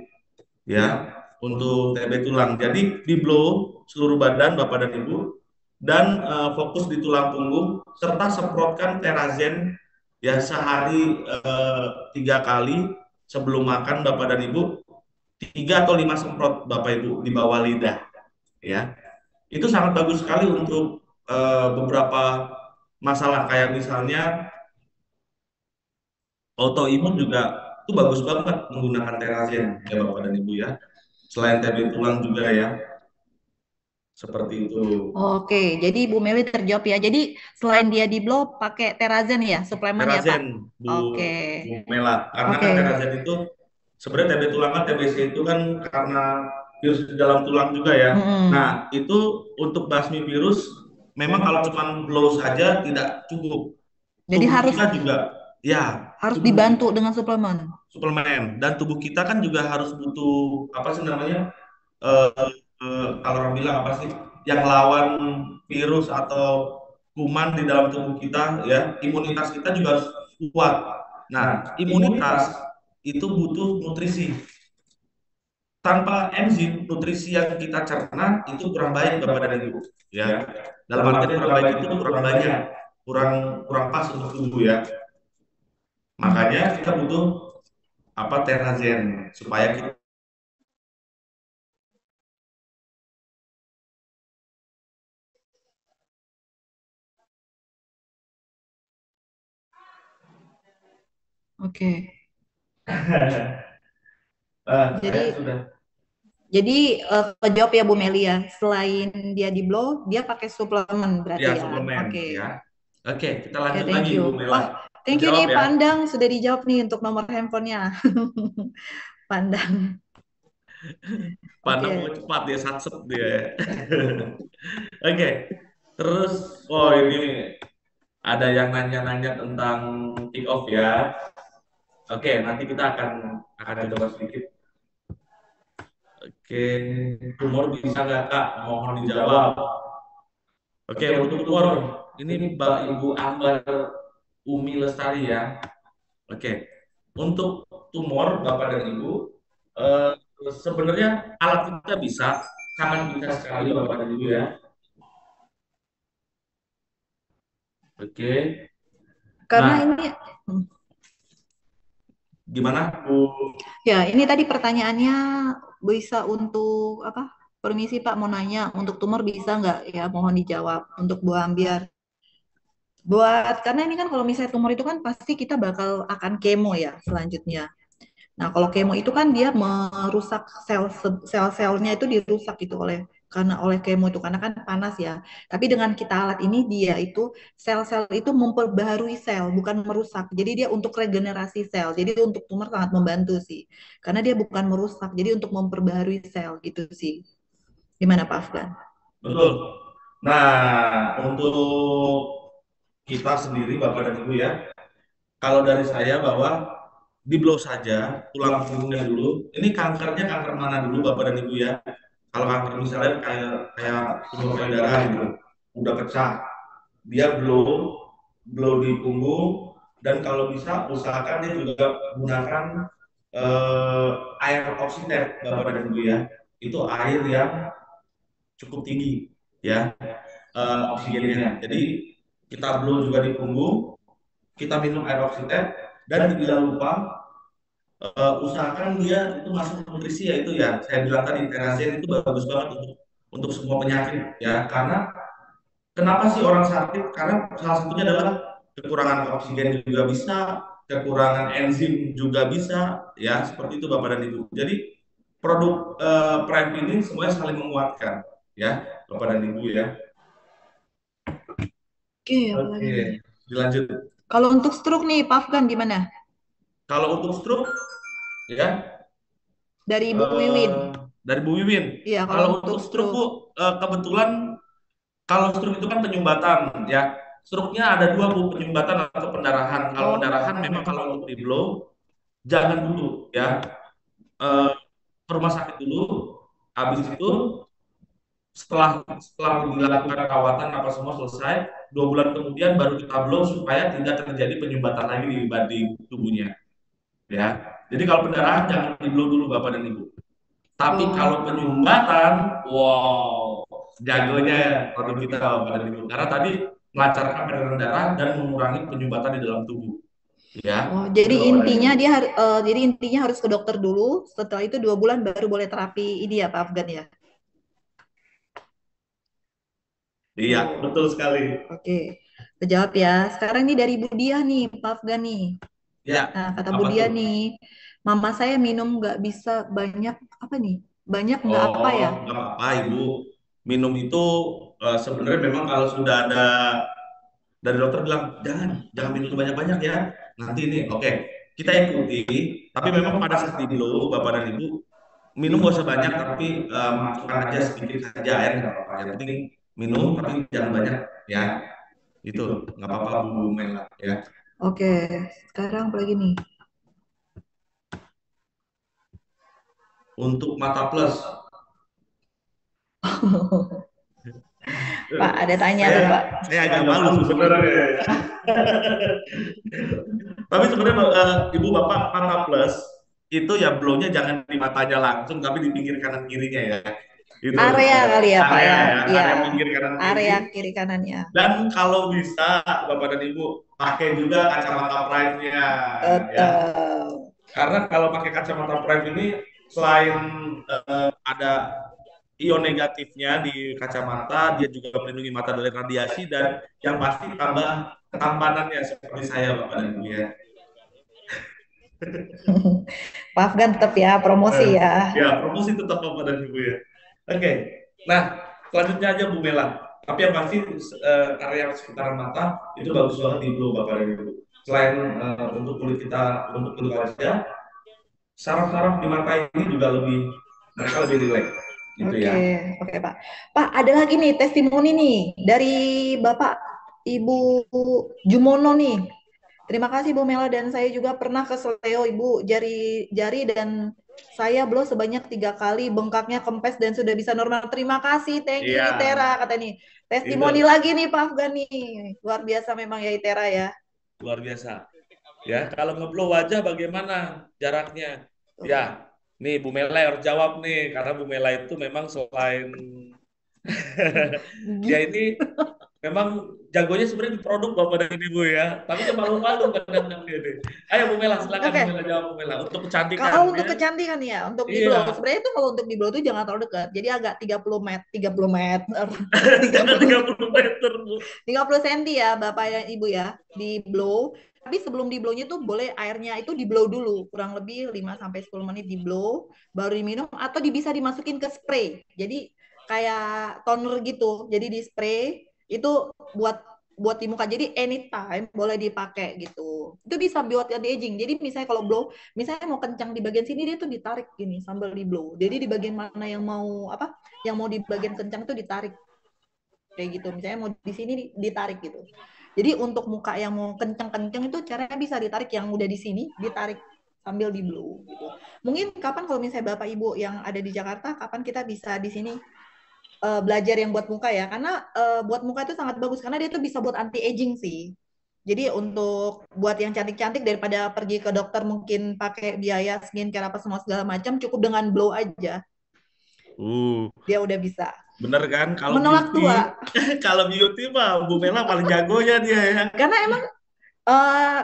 Speaker 1: ya untuk TB tulang. Jadi di blow seluruh badan Bapak dan Ibu dan fokus di tulang punggung serta semprotkan Terazen ya sehari 3 kali sebelum makan Bapak dan Ibu 3 atau 5 semprot Bapak Ibu di bawah lidah ya. Itu sangat bagus sekali untuk beberapa masalah kayak misalnya autoimun juga itu bagus banget menggunakan Terazen ya Bapak dan Ibu ya. Selain TB tulang juga ya. Seperti itu.
Speaker 3: Oke, jadi Bu Meli terjawab ya. Jadi selain dia di blow pakai Terazen ya, suplemen ya Pak.
Speaker 1: Terazen Bu,
Speaker 3: Oke.
Speaker 1: Bu Mela. Karena
Speaker 3: Oke.
Speaker 1: kan Terazen itu sebenarnya TB tulang kan TBC itu kan karena virus di dalam tulang juga ya.
Speaker 3: Mm-mm.
Speaker 1: Nah, itu untuk basmi virus memang kalau cuma blow saja tidak cukup.
Speaker 3: Jadi
Speaker 1: Tubuh
Speaker 3: harus
Speaker 1: kita juga ya
Speaker 3: harus
Speaker 1: tubuh
Speaker 3: dibantu dengan suplemen.
Speaker 1: suplemen dan tubuh kita kan juga harus butuh apa sih namanya eh, kalau orang bilang apa sih yang lawan virus atau kuman di dalam tubuh kita ya imunitas kita juga harus kuat. Nah, imunitas itu butuh nutrisi. Tanpa enzim nutrisi yang kita cerna itu kurang baik Bapak dan Ibu ya. Dalam artian kurang baik itu kurang banyak, kurang kurang pas untuk tubuh ya. Makanya kita butuh apa Terazen supaya kita
Speaker 3: Oke.
Speaker 1: saya
Speaker 3: Jadi
Speaker 1: sudah
Speaker 3: Jadi kejawab ya Bu Meli ya. Selain dia di blow, dia pakai suplemen berarti
Speaker 1: Ya,
Speaker 3: ya.
Speaker 1: suplemen
Speaker 3: Oke.
Speaker 1: ya. Oke, kita
Speaker 3: Oke,
Speaker 1: lanjut
Speaker 3: thank
Speaker 1: lagi
Speaker 3: you.
Speaker 1: Bu Mela.
Speaker 3: Wah, thank you
Speaker 1: Dijawab
Speaker 3: nih
Speaker 1: ya.
Speaker 3: Pandang sudah dijawab nih untuk nomor handphonenya. Pandang.
Speaker 1: Pandang
Speaker 3: Oke.
Speaker 1: mau cepat dia, satset dia. Oke. Terus, oh ini ada yang nanya-nanya tentang kick off ya. Oke, nanti kita akan coba sedikit. Oke, tumor bisa nggak Kak? Mohon dijawab. Oke, untuk tumor ini Mbak Ibu Ambar Umi Lestari ya. Oke, untuk tumor Bapak dan Ibu, eh, sebenarnya alat kita bisa, sangat bisa sekali Bapak dan Ibu ya. Oke,
Speaker 3: Karena
Speaker 1: nah
Speaker 3: ini
Speaker 1: gimana Bu?
Speaker 3: ya, ini tadi pertanyaannya bisa untuk apa? Permisi Pak, mau nanya untuk tumor bisa nggak ya? Mohon dijawab untuk Bu Ambiar. Karena ini kan kalau misalnya tumor itu kan pasti kita bakal akan kemo ya selanjutnya. Nah, kalau kemo itu kan dia merusak sel-selnya itu dirusak gitu oleh kemo itu karena kan panas ya. Tapi dengan kita alat ini dia itu sel-sel itu memperbaharui sel, bukan merusak. Jadi dia untuk regenerasi sel. Jadi untuk tumor sangat membantu sih. Karena dia bukan merusak, jadi untuk memperbaharui sel gitu sih. Gimana Pak Afgan?
Speaker 1: Betul. Nah, untuk kita sendiri Bapak dan Ibu ya, kalau dari saya bahwa di blow saja tulang punggungnya dulu. Ini kankernya kanker mana dulu Bapak dan Ibu ya? Kalau kanker misalnya kayak tumor payudara gitu, udah pecah, dia blow di punggung dan kalau bisa usahakan dia juga gunakan air oksigen Bapak dan Ibu ya. Itu air yang cukup tinggi ya oksigennya. Jadi kita blow juga di punggung, kita minum air oksigen dan tidak lupa usahakan dia itu masuk nutrisi ya itu ya saya bilang tadi terasen itu bagus banget untuk semua penyakit ya karena kenapa sih orang sakit karena salah satunya adalah kekurangan oksigen juga bisa kekurangan enzim juga bisa ya seperti itu Bapak dan Ibu jadi produk Prime ini semuanya saling menguatkan ya Bapak dan Ibu ya.
Speaker 3: Oke, apalagi
Speaker 1: Oke
Speaker 3: nih?
Speaker 1: dilanjut.
Speaker 3: Kalau untuk stroke nih, Pak Afgan gimana?
Speaker 1: Kalau untuk stroke ya
Speaker 3: Dari Ibu Wiwin.
Speaker 1: dari Bu Wiwin.
Speaker 3: Iya,
Speaker 1: Kalau
Speaker 3: kalau
Speaker 1: untuk
Speaker 3: untuk
Speaker 1: stroke Bu,
Speaker 3: stroke.
Speaker 1: kebetulan kalau stroke itu kan penyumbatan ya. Stroke-nya ada dua Bu, penyumbatan atau pendarahan. Kalau
Speaker 3: Oh,
Speaker 1: pendarahan memang kalau untuk di blow jangan dulu ya. Eh, ke rumah sakit dulu. Habis itu setelah dilakukan perawatan apa semua selesai, 2 bulan kemudian baru kita blow supaya tidak terjadi penyumbatan lagi di tubuhnya ya. Jadi kalau pendarahan jangan di blow dulu Bapak dan Ibu. Tapi kalau penyumbatan, wow, jagonya produk kita Bapak dan Ibu. Karena tadi melancarkan peredaran darah dan mengurangi penyumbatan di dalam tubuh. Ya.
Speaker 3: Oh, jadi intinya jadi intinya harus ke dokter dulu. Setelah itu 2 bulan baru boleh terapi ini ya Pak Afgan ya.
Speaker 1: Iya, betul sekali.
Speaker 3: Oke, terjawab ya. Sekarang ini dari Bu Diah nih, Pak Afgan nih.
Speaker 1: Ya.
Speaker 3: Nah, kata Bu Diah nih, mama saya minum nggak bisa banyak apa nih? Banyak nggak apa ya?
Speaker 1: Nggak apa-apa Ibu. Minum itu sebenarnya memang kalau sudah ada dari dokter bilang jangan minum banyak-banyak ya. Nanti ini oke. Kita ikuti, tapi memang pada saat di blow Bapak dan Ibu minum gak usah banyak tapi masukkan aja sedikit saja air nggak apa-apa. Yang penting minum tapi jangan banyak ya. Itu nggak apa-apa Bu Mela ya.
Speaker 3: Oke, sekarang apa lagi nih?
Speaker 1: Untuk mata plus.
Speaker 3: Pak, ada tanya tuh Pak.
Speaker 1: Saya agak malu sebenarnya. Tapi sebenarnya Ibu Bapak mata plus itu ya blownya jangan di matanya langsung tapi di pinggir kanan kirinya ya. Itu.
Speaker 3: Area kali ya Pak ya.
Speaker 1: Area pinggir kanan kiri.
Speaker 3: Area kiri kanannya.
Speaker 1: Dan kalau bisa Bapak dan Ibu pakai juga kacamata prime-nya. Ya. Karena kalau pakai kacamata prime ini selain ada ion negatifnya di kacamata, dia juga melindungi mata dari radiasi dan yang pasti tambah ketampanannya seperti saya Bapak dan Ibu ya.
Speaker 3: Pak Afgan tetap ya promosi ya.
Speaker 1: Ya, promosi tetap Bapak dan Ibu ya. Oke. Nah, selanjutnya aja Bu Mela. Tapi yang pasti area sekitaran mata itu bagus banget di Blue Bapak dan Ibu. Selain untuk kulit kita, untuk kulit wajah, saraf-saraf di mata ini juga mereka lebih rileks gitu
Speaker 3: Oke,
Speaker 1: ya.
Speaker 3: oke Pak. Pak, ada lagi nih testimoni nih dari Bapak Ibu Jumono nih. Terima kasih Bu Mela, dan saya juga pernah ke Seleo Ibu, jari dan saya blow sebanyak 3 kali, bengkaknya kempes dan sudah bisa normal. Terima kasih, thank you
Speaker 1: Iya,
Speaker 3: Itera, kata nih. Testimoni
Speaker 1: itu
Speaker 3: lagi nih Pak Afgan nih. Luar biasa memang ya Itera ya.
Speaker 1: luar biasa. Ya, kalau ngeblow wajah bagaimana jaraknya? Ya, nih Bu Mela harus jawab nih, karena Bu Mela itu memang selain dia ini memang jagonya sebenarnya di produk Bapak dan Ibu ya, tapi dia malu-malu kadang-kadang dia deh. Ayo Bu Mela, silakan
Speaker 3: Oke.
Speaker 1: Bu Mela jawab Bu Mela untuk kecantikan
Speaker 3: Kalau untuk
Speaker 1: ya.
Speaker 3: kecantikan ya, untuk di blow.
Speaker 1: Iya,
Speaker 3: Sebenarnya itu kalau untuk di blow itu jangan terlalu dekat. Jadi agak 30 meter,
Speaker 1: 30 meter Bu.
Speaker 3: 30 cm ya Bapak dan Ibu ya, di blow. Tapi sebelum di blownya tuh boleh airnya itu di blow dulu, kurang lebih 5 sampai 10 menit di blow, baru diminum atau bisa dimasukin ke spray. Jadi kayak toner gitu. Jadi di spray itu buat di muka. Jadi anytime boleh dipakai gitu. Itu bisa buat anti aging. Jadi misalnya kalau blow, misalnya mau kencang di bagian sini, dia tuh ditarik gini sambil di blow. Jadi di bagian mana yang mau yang mau di bagian kencang tuh ditarik kayak gitu. Misalnya mau di sini ditarik gitu. Jadi untuk muka yang mau kenceng-kenceng itu caranya bisa ditarik, yang udah di sini ditarik sambil di blow gitu. Mungkin kapan kalau misalnya Bapak Ibu yang ada di Jakarta, kapan kita bisa di sini belajar yang buat muka ya, karena buat muka itu sangat bagus karena dia tuh bisa buat anti aging sih. Jadi untuk buat yang cantik-cantik, daripada pergi ke dokter mungkin pakai biaya skincare apa semua segala macam, cukup dengan blow aja dia udah bisa
Speaker 1: bener kan? Kalau
Speaker 3: menolak
Speaker 1: beauty,
Speaker 3: tua.
Speaker 1: kalau beauty mah Bu Mela paling jagonya dia ya.
Speaker 3: Karena emang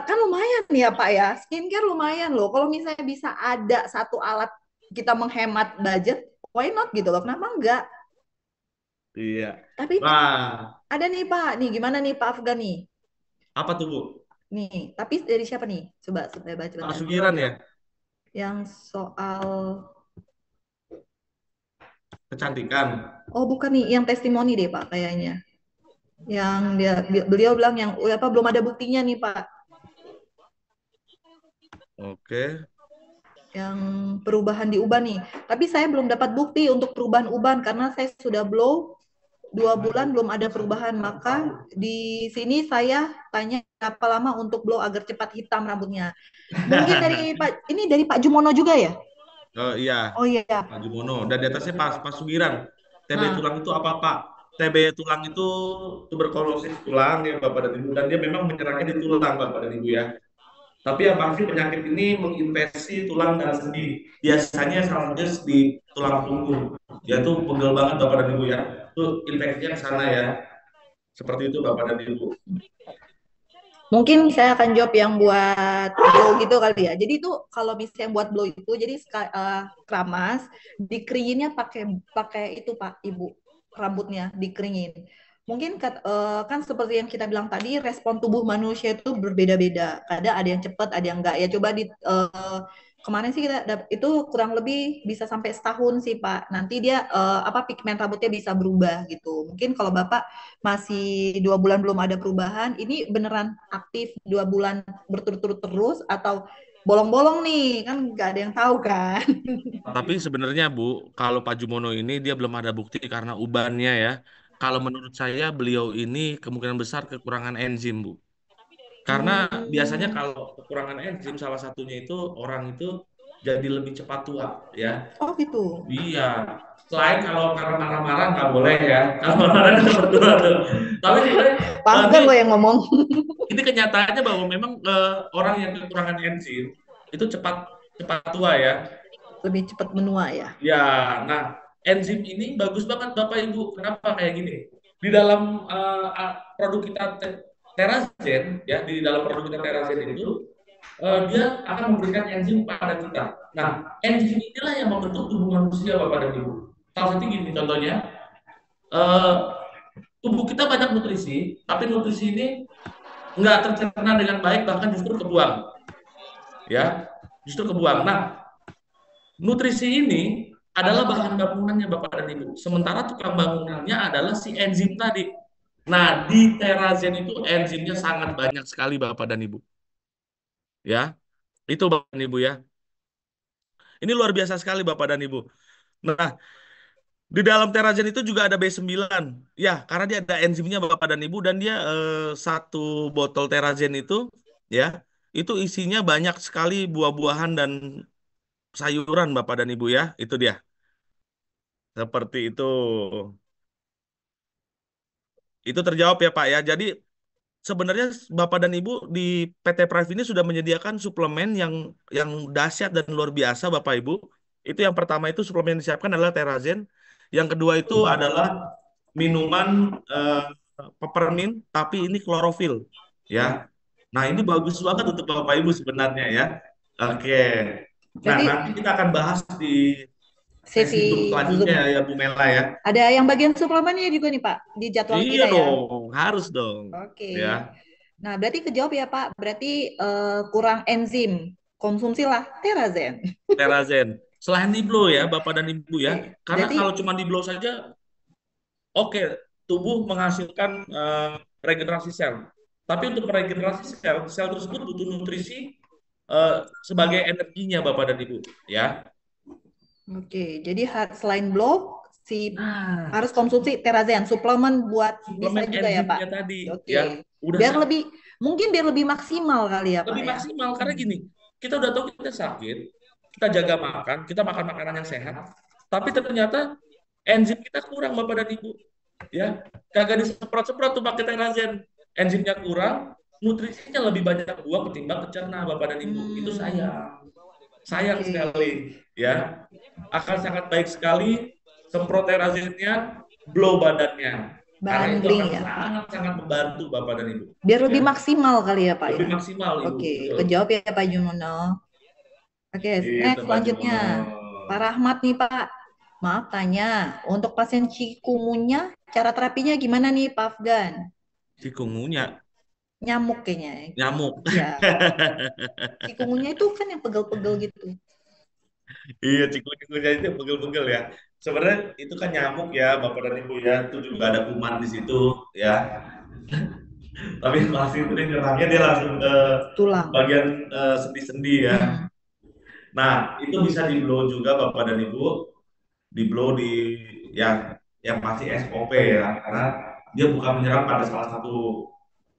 Speaker 3: kan lumayan ya Pak ya, skincare lumayan loh. Kalau misalnya bisa ada satu alat kita menghemat budget, why not gitu loh? Kenapa enggak?
Speaker 1: Iya.
Speaker 3: Tapi
Speaker 1: Wah,
Speaker 3: ada nih Pak, nih gimana nih Pak Afgan nih?
Speaker 1: apa tuh Bu?
Speaker 3: Nih, tapi dari siapa nih? Coba saya baca.
Speaker 1: Pak Sugiran ya?
Speaker 3: Yang soal,
Speaker 1: Kecantikan.
Speaker 3: oh bukan nih, yang testimoni deh Pak kayaknya. Yang beliau bilang yang belum ada buktinya nih Pak.
Speaker 1: Oke.
Speaker 3: Yang perubahan di uban nih. Tapi saya belum dapat bukti untuk perubahan uban karena saya sudah blow 2 bulan belum ada perubahan. Maka di sini saya tanya berapa lama untuk blow agar cepat hitam rambutnya. Mungkin dari Pak Jumono juga ya?
Speaker 1: Iya.
Speaker 3: Oh iya.
Speaker 1: Pak Jumono. Dan di atasnya Pak Sugiran. TB
Speaker 3: Nah.
Speaker 1: tulang itu apa Pak? TB tulang itu tuberkulosis tulang ya Bapak dan Ibu. Dan dia memang menyerangnya di tulang Bapak dan Ibu ya. Tapi yang pasti penyakit ini menginfeksi tulang dan sendi. Biasanya salah satunya di tulang punggung. Dia tuh pegel banget Bapak dan Ibu ya. Itu infeksinya ke sana ya. Seperti itu Bapak dan Ibu.
Speaker 3: Mungkin saya akan jawab yang buat blow gitu kali ya. Jadi itu kalau misalnya buat blow itu, jadi keramas, dikeringinnya pakai itu Pak Ibu, rambutnya dikeringin. Mungkin kan seperti yang kita bilang tadi, respon tubuh manusia itu berbeda-beda. Kadang ada yang cepat, ada yang enggak. Ya coba kemarin sih itu kurang lebih bisa sampai setahun sih Pak. Nanti dia pigmen rambutnya bisa berubah gitu. Mungkin kalau Bapak masih 2 bulan belum ada perubahan, ini beneran aktif 2 bulan berturut-turut terus atau bolong-bolong nih, kan nggak ada yang tahu kan.
Speaker 1: Tapi sebenarnya Bu, kalau Pak Jumono ini dia belum ada bukti karena ubannya ya. Kalau menurut saya beliau ini kemungkinan besar kekurangan enzim Bu. Karena biasanya kalau kekurangan enzim salah satunya itu orang itu jadi lebih cepat tua ya.
Speaker 3: Oh gitu.
Speaker 1: Iya. Selain kalau karena marah-marah nggak boleh ya. Kalau marah cepat tua tuh. Tapi sebenarnya
Speaker 3: Pak Afgan lo yang ngomong.
Speaker 1: ini kenyataannya bahwa memang orang yang kekurangan enzim itu cepat tua ya.
Speaker 3: Lebih cepat menua ya.
Speaker 1: Ya, nah enzim ini bagus banget Bapak Ibu. Kenapa kayak gini? Di dalam produk kita Terazen ya, di dalam produk kita Terazen itu dia akan memberikan enzim pada kita. Nah, enzim inilah yang membentuk tubuh manusia Bapak dan Ibu. Salah satu gini contohnya, tubuh kita banyak nutrisi, tapi nutrisi ini nggak tercerna dengan baik, bahkan justru kebuang. Ya, justru kebuang. Nah, nutrisi ini adalah bahan bangunannya Bapak dan Ibu. Sementara tukang bangunannya adalah si enzim tadi. Nah, di Terazen itu enzimnya sangat banyak sekali Bapak dan Ibu. Ya, itu Bapak dan Ibu ya. Ini luar biasa sekali Bapak dan Ibu. Nah, di dalam Terazen itu juga ada B9. Ya, karena dia ada enzimnya Bapak dan Ibu dan dia satu botol Terazen itu ya, itu isinya banyak sekali buah-buahan dan sayuran Bapak dan Ibu ya. Itu dia. Seperti itu. Itu terjawab ya Pak ya. Jadi sebenarnya Bapak dan Ibu di PT Prive ini sudah menyediakan suplemen yang dahsyat dan luar biasa Bapak Ibu. Itu yang pertama itu suplemen yang disiapkan adalah Terazen. Yang kedua itu adalah minuman peppermint tapi ini klorofil ya. Nah, ini bagus banget untuk Bapak Ibu sebenarnya ya. Oke. Nah,
Speaker 3: Berarti
Speaker 1: nanti kita akan bahas di sesi
Speaker 3: sesi
Speaker 1: Zoom selanjutnya
Speaker 3: Zoom
Speaker 1: ya Bu Mela ya.
Speaker 3: ada yang bagian suplemennya juga nih Pak di jadwal
Speaker 1: Iya
Speaker 3: kita ya.
Speaker 1: dong, harus dong.
Speaker 3: Oke.
Speaker 1: Ya,
Speaker 3: Nah, berarti kejawab ya Pak. Berarti kurang enzim. Konsumsilah Terazen.
Speaker 1: Terazen. Selain di blow ya, Bapak dan Ibu ya.
Speaker 3: Oke.
Speaker 1: Karena
Speaker 3: Berarti
Speaker 1: kalau cuma di blow saja, oke, tubuh menghasilkan regenerasi sel. Tapi untuk meregenerasi sel, sel tersebut butuh nutrisi sebagai energinya Bapak dan Ibu ya.
Speaker 3: oke, jadi selain blok si
Speaker 1: Nah,
Speaker 3: harus konsumsi Terazen, suplemen buat bisa
Speaker 1: suplemen
Speaker 3: juga ya Pak.
Speaker 1: enzimnya tadi
Speaker 3: Oke.
Speaker 1: ya, udah
Speaker 3: Biar lebih mungkin biar lebih maksimal kali ya Pak
Speaker 1: lebih
Speaker 3: ya.
Speaker 1: maksimal karena gini, kita udah tahu kita sakit, kita jaga makan, kita makan makanan yang sehat, tapi ternyata enzim kita kurang Bapak dan Ibu ya, kagak disemprot-semprot tuh pakai Terazen, enzimnya kurang, nutrisinya lebih banyak buah ketimbang kecerna Bapak dan Ibu. Itu sayang
Speaker 3: Oke.
Speaker 1: sekali ya, akan sangat baik sekali semprot Terazennya, blow badannya, karena itu
Speaker 3: Bundling
Speaker 1: akan
Speaker 3: ya Pak.
Speaker 1: sangat membantu Bapak dan Ibu
Speaker 3: Biar lebih
Speaker 1: ya,
Speaker 3: maksimal kali ya Pak
Speaker 1: lebih
Speaker 3: ya.
Speaker 1: maksimal Ibu.
Speaker 3: Oke,
Speaker 1: Betul.
Speaker 3: kejawab ya Pak Jumono. Oke,
Speaker 1: Itu
Speaker 3: next
Speaker 1: Pak
Speaker 3: selanjutnya.
Speaker 1: Jumono.
Speaker 3: Pak Rahmat nih Pak. Maaf tanya, untuk pasien cikungunya cara terapinya gimana nih Pak Afgan?
Speaker 1: Cikungunya,
Speaker 3: Nyamuk kayaknya.
Speaker 1: nyamuk.
Speaker 3: Ya, cikungunya itu kan yang pegel-pegel gitu.
Speaker 1: Iya, cikungunya itu pegel-pegel ya. Sebenarnya itu kan nyamuk ya, Bapak dan Ibu ya. Itu juga ada kuman di situ ya. Tapi masih itu nyerangnya dia langsung ke
Speaker 3: Tulang.
Speaker 1: bagian sendi-sendi ya.
Speaker 3: Hmm.
Speaker 1: Nah, itu bisa di blow juga Bapak dan Ibu. Di blow di yang pasti SOP ya, karena dia bukan menyerang pada salah satu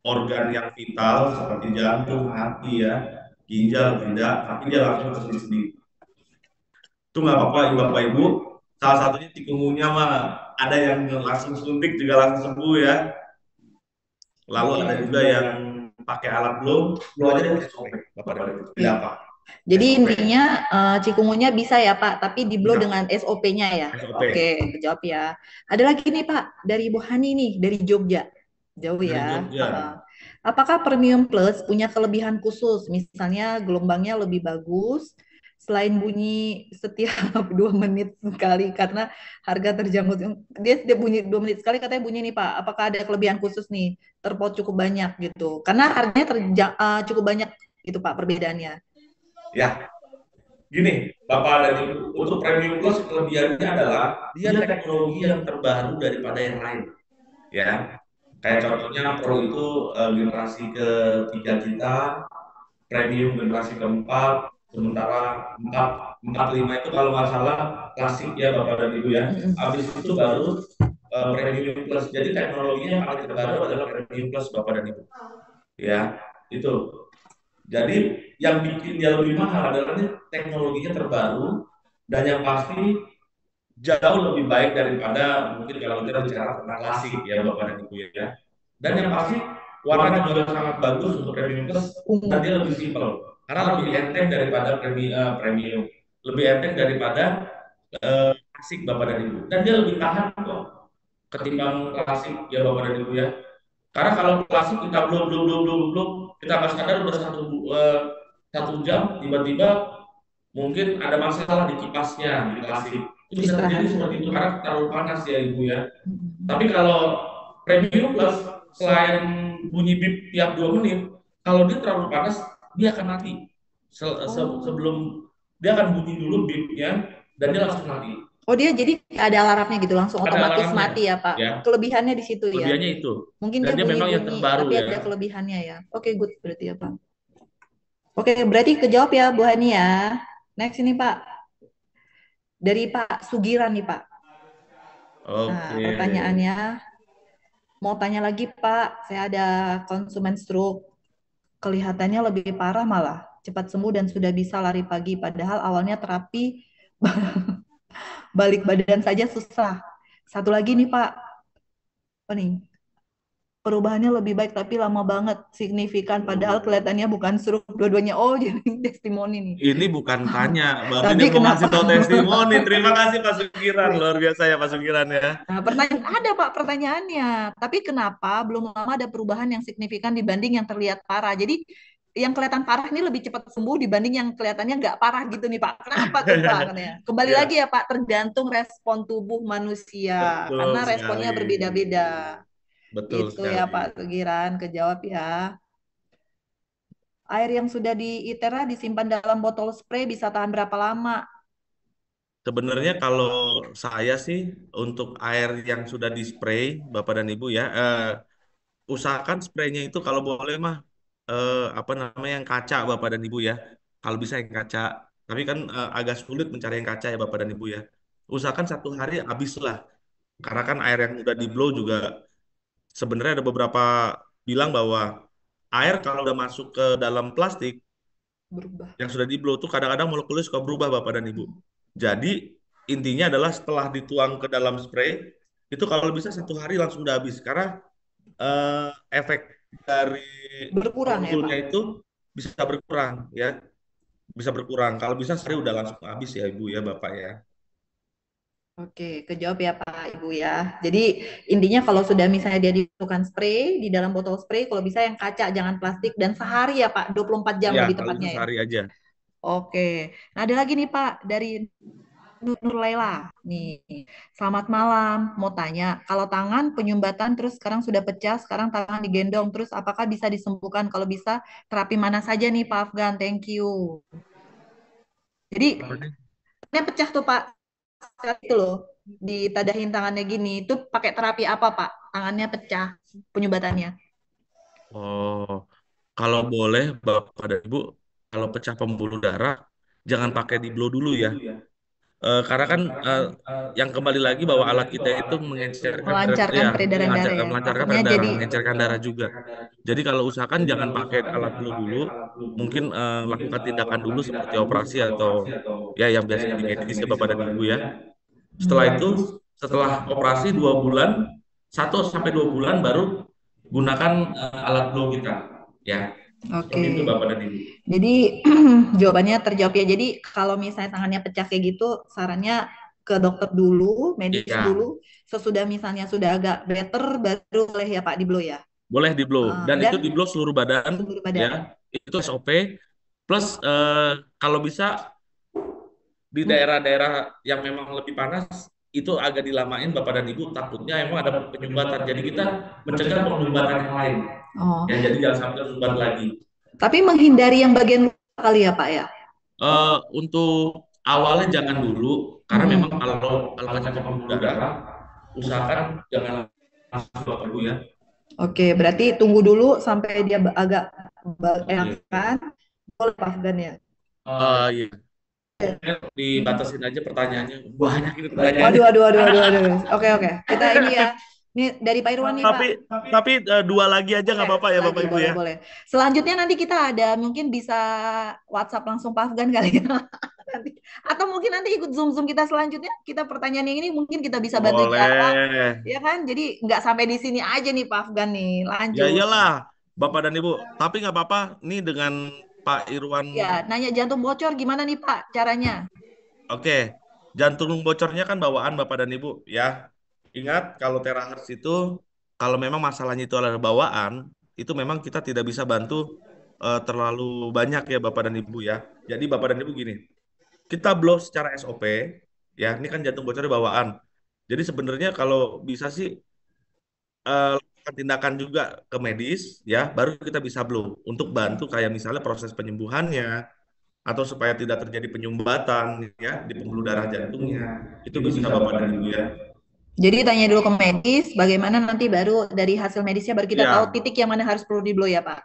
Speaker 1: organ yang vital seperti jantung, hati ya, ginjal tidak, tapi dia langsung ke sendi-sendi. Itu nggak apa-apa Bapak Ibu. Salah satunya cikungunya mah ada yang langsung suntik juga langsung sembuh ya. Lalu
Speaker 3: Oke.
Speaker 1: ada juga yang pakai alat blow aja dia SOP Bapak dan Ibu. Tidak apa.
Speaker 3: Jadi
Speaker 1: SOP.
Speaker 3: intinya cikungunya bisa ya Pak, tapi di blow
Speaker 1: Bisa.
Speaker 3: dengan SOP-nya ya.
Speaker 1: SOP.
Speaker 3: Oke, kejawab ya. Ada lagi nih Pak, dari Bu Hani nih, dari Jogja. Jauh
Speaker 1: Dari
Speaker 3: ya.
Speaker 1: Jogja.
Speaker 3: Apakah Premium Plus punya kelebihan khusus? Misalnya gelombangnya lebih bagus, selain bunyi setiap 2 menit sekali karena harga terjangkau. Dia bunyi 2 menit sekali katanya bunyi nih Pak. Apakah ada kelebihan khusus nih? Terpaut cukup banyak gitu. Karena harganya cukup banyak gitu Pak perbedaannya.
Speaker 1: Ya, gini, Bapak dan Ibu, untuk Premium Plus kelebihannya adalah dia teknologi yang terbaru daripada yang lain. Ya, kayak contohnya Pro itu generasi ke-3 kita, Premium generasi ke-4, sementara 4, 5 itu kalau nggak salah klasik ya Bapak dan Ibu ya. Habis itu baru Premium Plus. Jadi teknologinya yang paling terbaru adalah Premium Plus Bapak dan Ibu. Ya, itu. Jadi yang bikin dia lebih mahal adalah teknologinya terbaru dan yang pasti jauh lebih baik daripada mungkin kalau kita bicara tentang klasik ya Bapak dan Ibu ya. Dan yang pasti warnanya juga sangat bagus untuk Premium Plus dan dia lebih simpel karena lebih enteng daripada premium, lebih enteng daripada klasik Bapak dan Ibu dan dia lebih tahan kok ketimbang klasik ya Bapak dan Ibu ya. Karena kalau klasik kita belum kita nggak sadar udah satu jam tiba-tiba mungkin ada masalah di kipasnya di klasik. Itu bisa terjadi seperti itu karena terlalu panas ya Ibu ya. Tapi kalau Premium Plus selain bunyi bip tiap 2 menit, kalau dia terlalu panas dia akan mati sebelum dia akan bunyi dulu bipnya dan dia langsung mati.
Speaker 3: Oh, dia jadi ada alarmnya gitu, langsung
Speaker 1: Ada
Speaker 3: otomatis
Speaker 1: alarmnya,
Speaker 3: mati ya, Pak.
Speaker 1: ya.
Speaker 3: Kelebihannya di situ ya.
Speaker 1: Kelebihannya itu.
Speaker 3: Mungkin
Speaker 1: Dan
Speaker 3: dia
Speaker 1: dia memang yang
Speaker 3: bunyi-bunyi,
Speaker 1: terbaru
Speaker 3: tapi
Speaker 1: ya.
Speaker 3: ada kelebihannya ya. Oke, good berarti ya, Pak. Oke, berarti kejawab ya, Bu Hani ya. Next ini, Pak. Dari Pak Sugiran nih, Pak. Nah,
Speaker 1: Oke.
Speaker 3: pertanyaannya, mau tanya lagi, Pak. Saya ada konsumen stroke. Kelihatannya lebih parah malah. Cepat sembuh dan sudah bisa lari pagi. Padahal awalnya terapi balik badan saja susah. Satu lagi nih, Pak. Apa nih? Perubahannya lebih baik tapi lama banget, signifikan. Padahal kelihatannya bukan stroke dua-duanya. Oh, jadi testimoni nih.
Speaker 1: Ini bukan tanya, berarti
Speaker 3: Tapi
Speaker 1: dia mau ngasih
Speaker 3: kenapa?
Speaker 1: tahu testimoni. Terima kasih Pak Sugiran, luar biasa ya Pak Sugiran ya.
Speaker 3: Nah, pertanyaan ada Pak pertanyaannya. Tapi kenapa belum lama ada perubahan yang signifikan dibanding yang terlihat parah? Jadi yang kelihatan parah ini lebih cepat sembuh dibanding yang kelihatannya nggak parah gitu nih Pak. Kenapa tuh Pak? Katanya. Kembali
Speaker 1: Ya,
Speaker 3: lagi ya Pak, tergantung respon tubuh manusia.
Speaker 1: betul
Speaker 3: Karena
Speaker 1: sekali.
Speaker 3: responnya berbeda-beda.
Speaker 1: Betul
Speaker 3: Itu ya
Speaker 1: sekali.
Speaker 3: Pak Sugiran, kejawab ya. Air yang sudah di ITERA disimpan dalam botol spray bisa tahan berapa lama?
Speaker 1: Sebenarnya kalau saya sih untuk air yang sudah di spray, Bapak dan Ibu ya, usahakan spraynya itu kalau boleh mah apa namanya yang kaca Bapak dan Ibu ya. Kalau bisa yang kaca. Tapi kan agak sulit mencari yang kaca ya Bapak dan Ibu ya. Usahakan 1 hari habis lah. Karena kan air yang udah di blow juga sebenarnya ada beberapa bilang bahwa air kalau udah masuk ke dalam plastik
Speaker 3: Berubah.
Speaker 1: yang sudah di blow tuh kadang-kadang molekulnya suka berubah Bapak dan Ibu. Jadi intinya adalah setelah dituang ke dalam spray itu kalau bisa 1 hari langsung udah habis karena efek dari
Speaker 3: Berkurang ya Pak?
Speaker 1: molekulnya itu bisa berkurang ya, bisa berkurang. Kalau bisa sehari udah langsung habis ya Ibu ya Bapak ya.
Speaker 3: Oke, kejawab ya Pak Ibu ya. Jadi intinya kalau sudah misalnya dia dimasukkan spray di dalam botol spray, kalau bisa yang kaca jangan plastik dan sehari ya Pak, 24 jam
Speaker 1: Ya
Speaker 3: lebih
Speaker 1: kalau bisa
Speaker 3: tepatnya ya.
Speaker 1: sehari aja.
Speaker 3: Oke. Nah, ada lagi nih Pak dari Nur Laila. Nih, selamat malam. Mau tanya, kalau tangan penyumbatan terus sekarang sudah pecah, sekarang tangan digendong, terus apakah bisa disembuhkan? Kalau bisa, terapi mana saja nih Pak Afgan? Thank you. Jadi,
Speaker 1: Apa nih?
Speaker 3: tangannya pecah tuh Pak. Saat itu loh, ditadahin tangannya gini. Itu pakai terapi apa Pak? Tangannya pecah, penyumbatannya.
Speaker 1: Oh, kalau boleh Bapak dan Ibu, kalau pecah pembuluh darah jangan pakai di blow dulu ya. Karena kan yang kembali lagi bahwa alat kita itu mengencerkan
Speaker 3: Melancarkan
Speaker 1: ya,
Speaker 3: peredaran darah ya.
Speaker 1: melancarkan
Speaker 3: Takutnya
Speaker 1: peredaran darah,
Speaker 3: jadi
Speaker 1: mengencerkan darah juga. Jadi kalau usahakan jangan pakai alat blow dulu, mungkin lakukan tindakan dulu seperti operasi atau ya yang biasanya di medis ya Bapak dan Ibu ya. Setelah itu, setelah operasi 2 bulan, 1 sampai 2 bulan baru gunakan alat blow kita ya.
Speaker 3: Oke.
Speaker 1: Seperti itu Bapak dan Ibu.
Speaker 3: Jadi jawabannya terjawab ya. Jadi kalau misalnya tangannya pecah kayak gitu, sarannya ke dokter dulu, medis
Speaker 1: Iya,
Speaker 3: dulu. Sesudah misalnya sudah agak better, baru boleh ya Pak di blow ya.
Speaker 1: boleh di blow dan itu
Speaker 3: Dan
Speaker 1: di blow seluruh badan
Speaker 3: seluruh
Speaker 1: ya.
Speaker 3: badan.
Speaker 1: Itu SOP plus kalau bisa di daerah-daerah yang memang lebih panas itu agak dilamain Bapak dan Ibu, takutnya emang ada penyumbatan. Jadi kita mencegah penyumbatan yang lain.
Speaker 3: Oh.
Speaker 1: Ya, jadi jangan sampai tersumbat lagi.
Speaker 3: Tapi menghindari yang bagian luar kali ya Pak ya.
Speaker 1: Untuk awalnya jangan dulu, karena memang kalau macam pembuluh darah, usahakan jangan langsung Bapak Ibu ya.
Speaker 3: Oke, berarti tunggu dulu sampai dia agak enakan. Boleh Pak Afgan ya.
Speaker 1: Iya. Dibatasin aja pertanyaannya. Banyak ini pertanyaannya.
Speaker 3: Waduh. Oke. Kita ini ya. Ini dari Pak Irwan nih Pak.
Speaker 1: Tapi 2 lagi aja nggak apa-apa ya Bapak Ibu ya.
Speaker 3: Boleh. Selanjutnya nanti kita ada mungkin bisa WhatsApp langsung Pak Afgan kali ya. Nanti. Atau mungkin nanti ikut Zoom kita selanjutnya. Kita pertanyaan yang ini mungkin kita bisa bantu jawab. Ya kan? Jadi nggak sampai di sini aja nih Pak Afgan nih. Lanjut.
Speaker 1: Ya iyalah Bapak dan Ibu. Tapi nggak apa-apa. Nih dengan Pak Irwan.
Speaker 3: Ya, nanya jantung bocor gimana nih Pak caranya?
Speaker 1: Oke. Jantung bocornya kan bawaan Bapak dan Ibu ya. Ingat kalau terahertz itu kalau memang masalahnya itu adalah bawaan, itu memang kita tidak bisa bantu terlalu banyak ya Bapak dan Ibu ya. Jadi Bapak dan Ibu gini, kita blow secara SOP ya, ini kan jantung bocornya bawaan. Jadi sebenarnya kalau bisa sih lakukan tindakan juga ke medis ya, baru kita bisa blow untuk bantu kayak misalnya proses penyembuhannya atau supaya tidak terjadi penyumbatan ya di pembuluh darah jantungnya. Itu bisa Bapak dan Ibu ya.
Speaker 3: Jadi tanya dulu ke medis, bagaimana nanti baru dari hasil medisnya baru kita tahu
Speaker 1: Ya,
Speaker 3: titik yang mana harus perlu di blow ya Pak.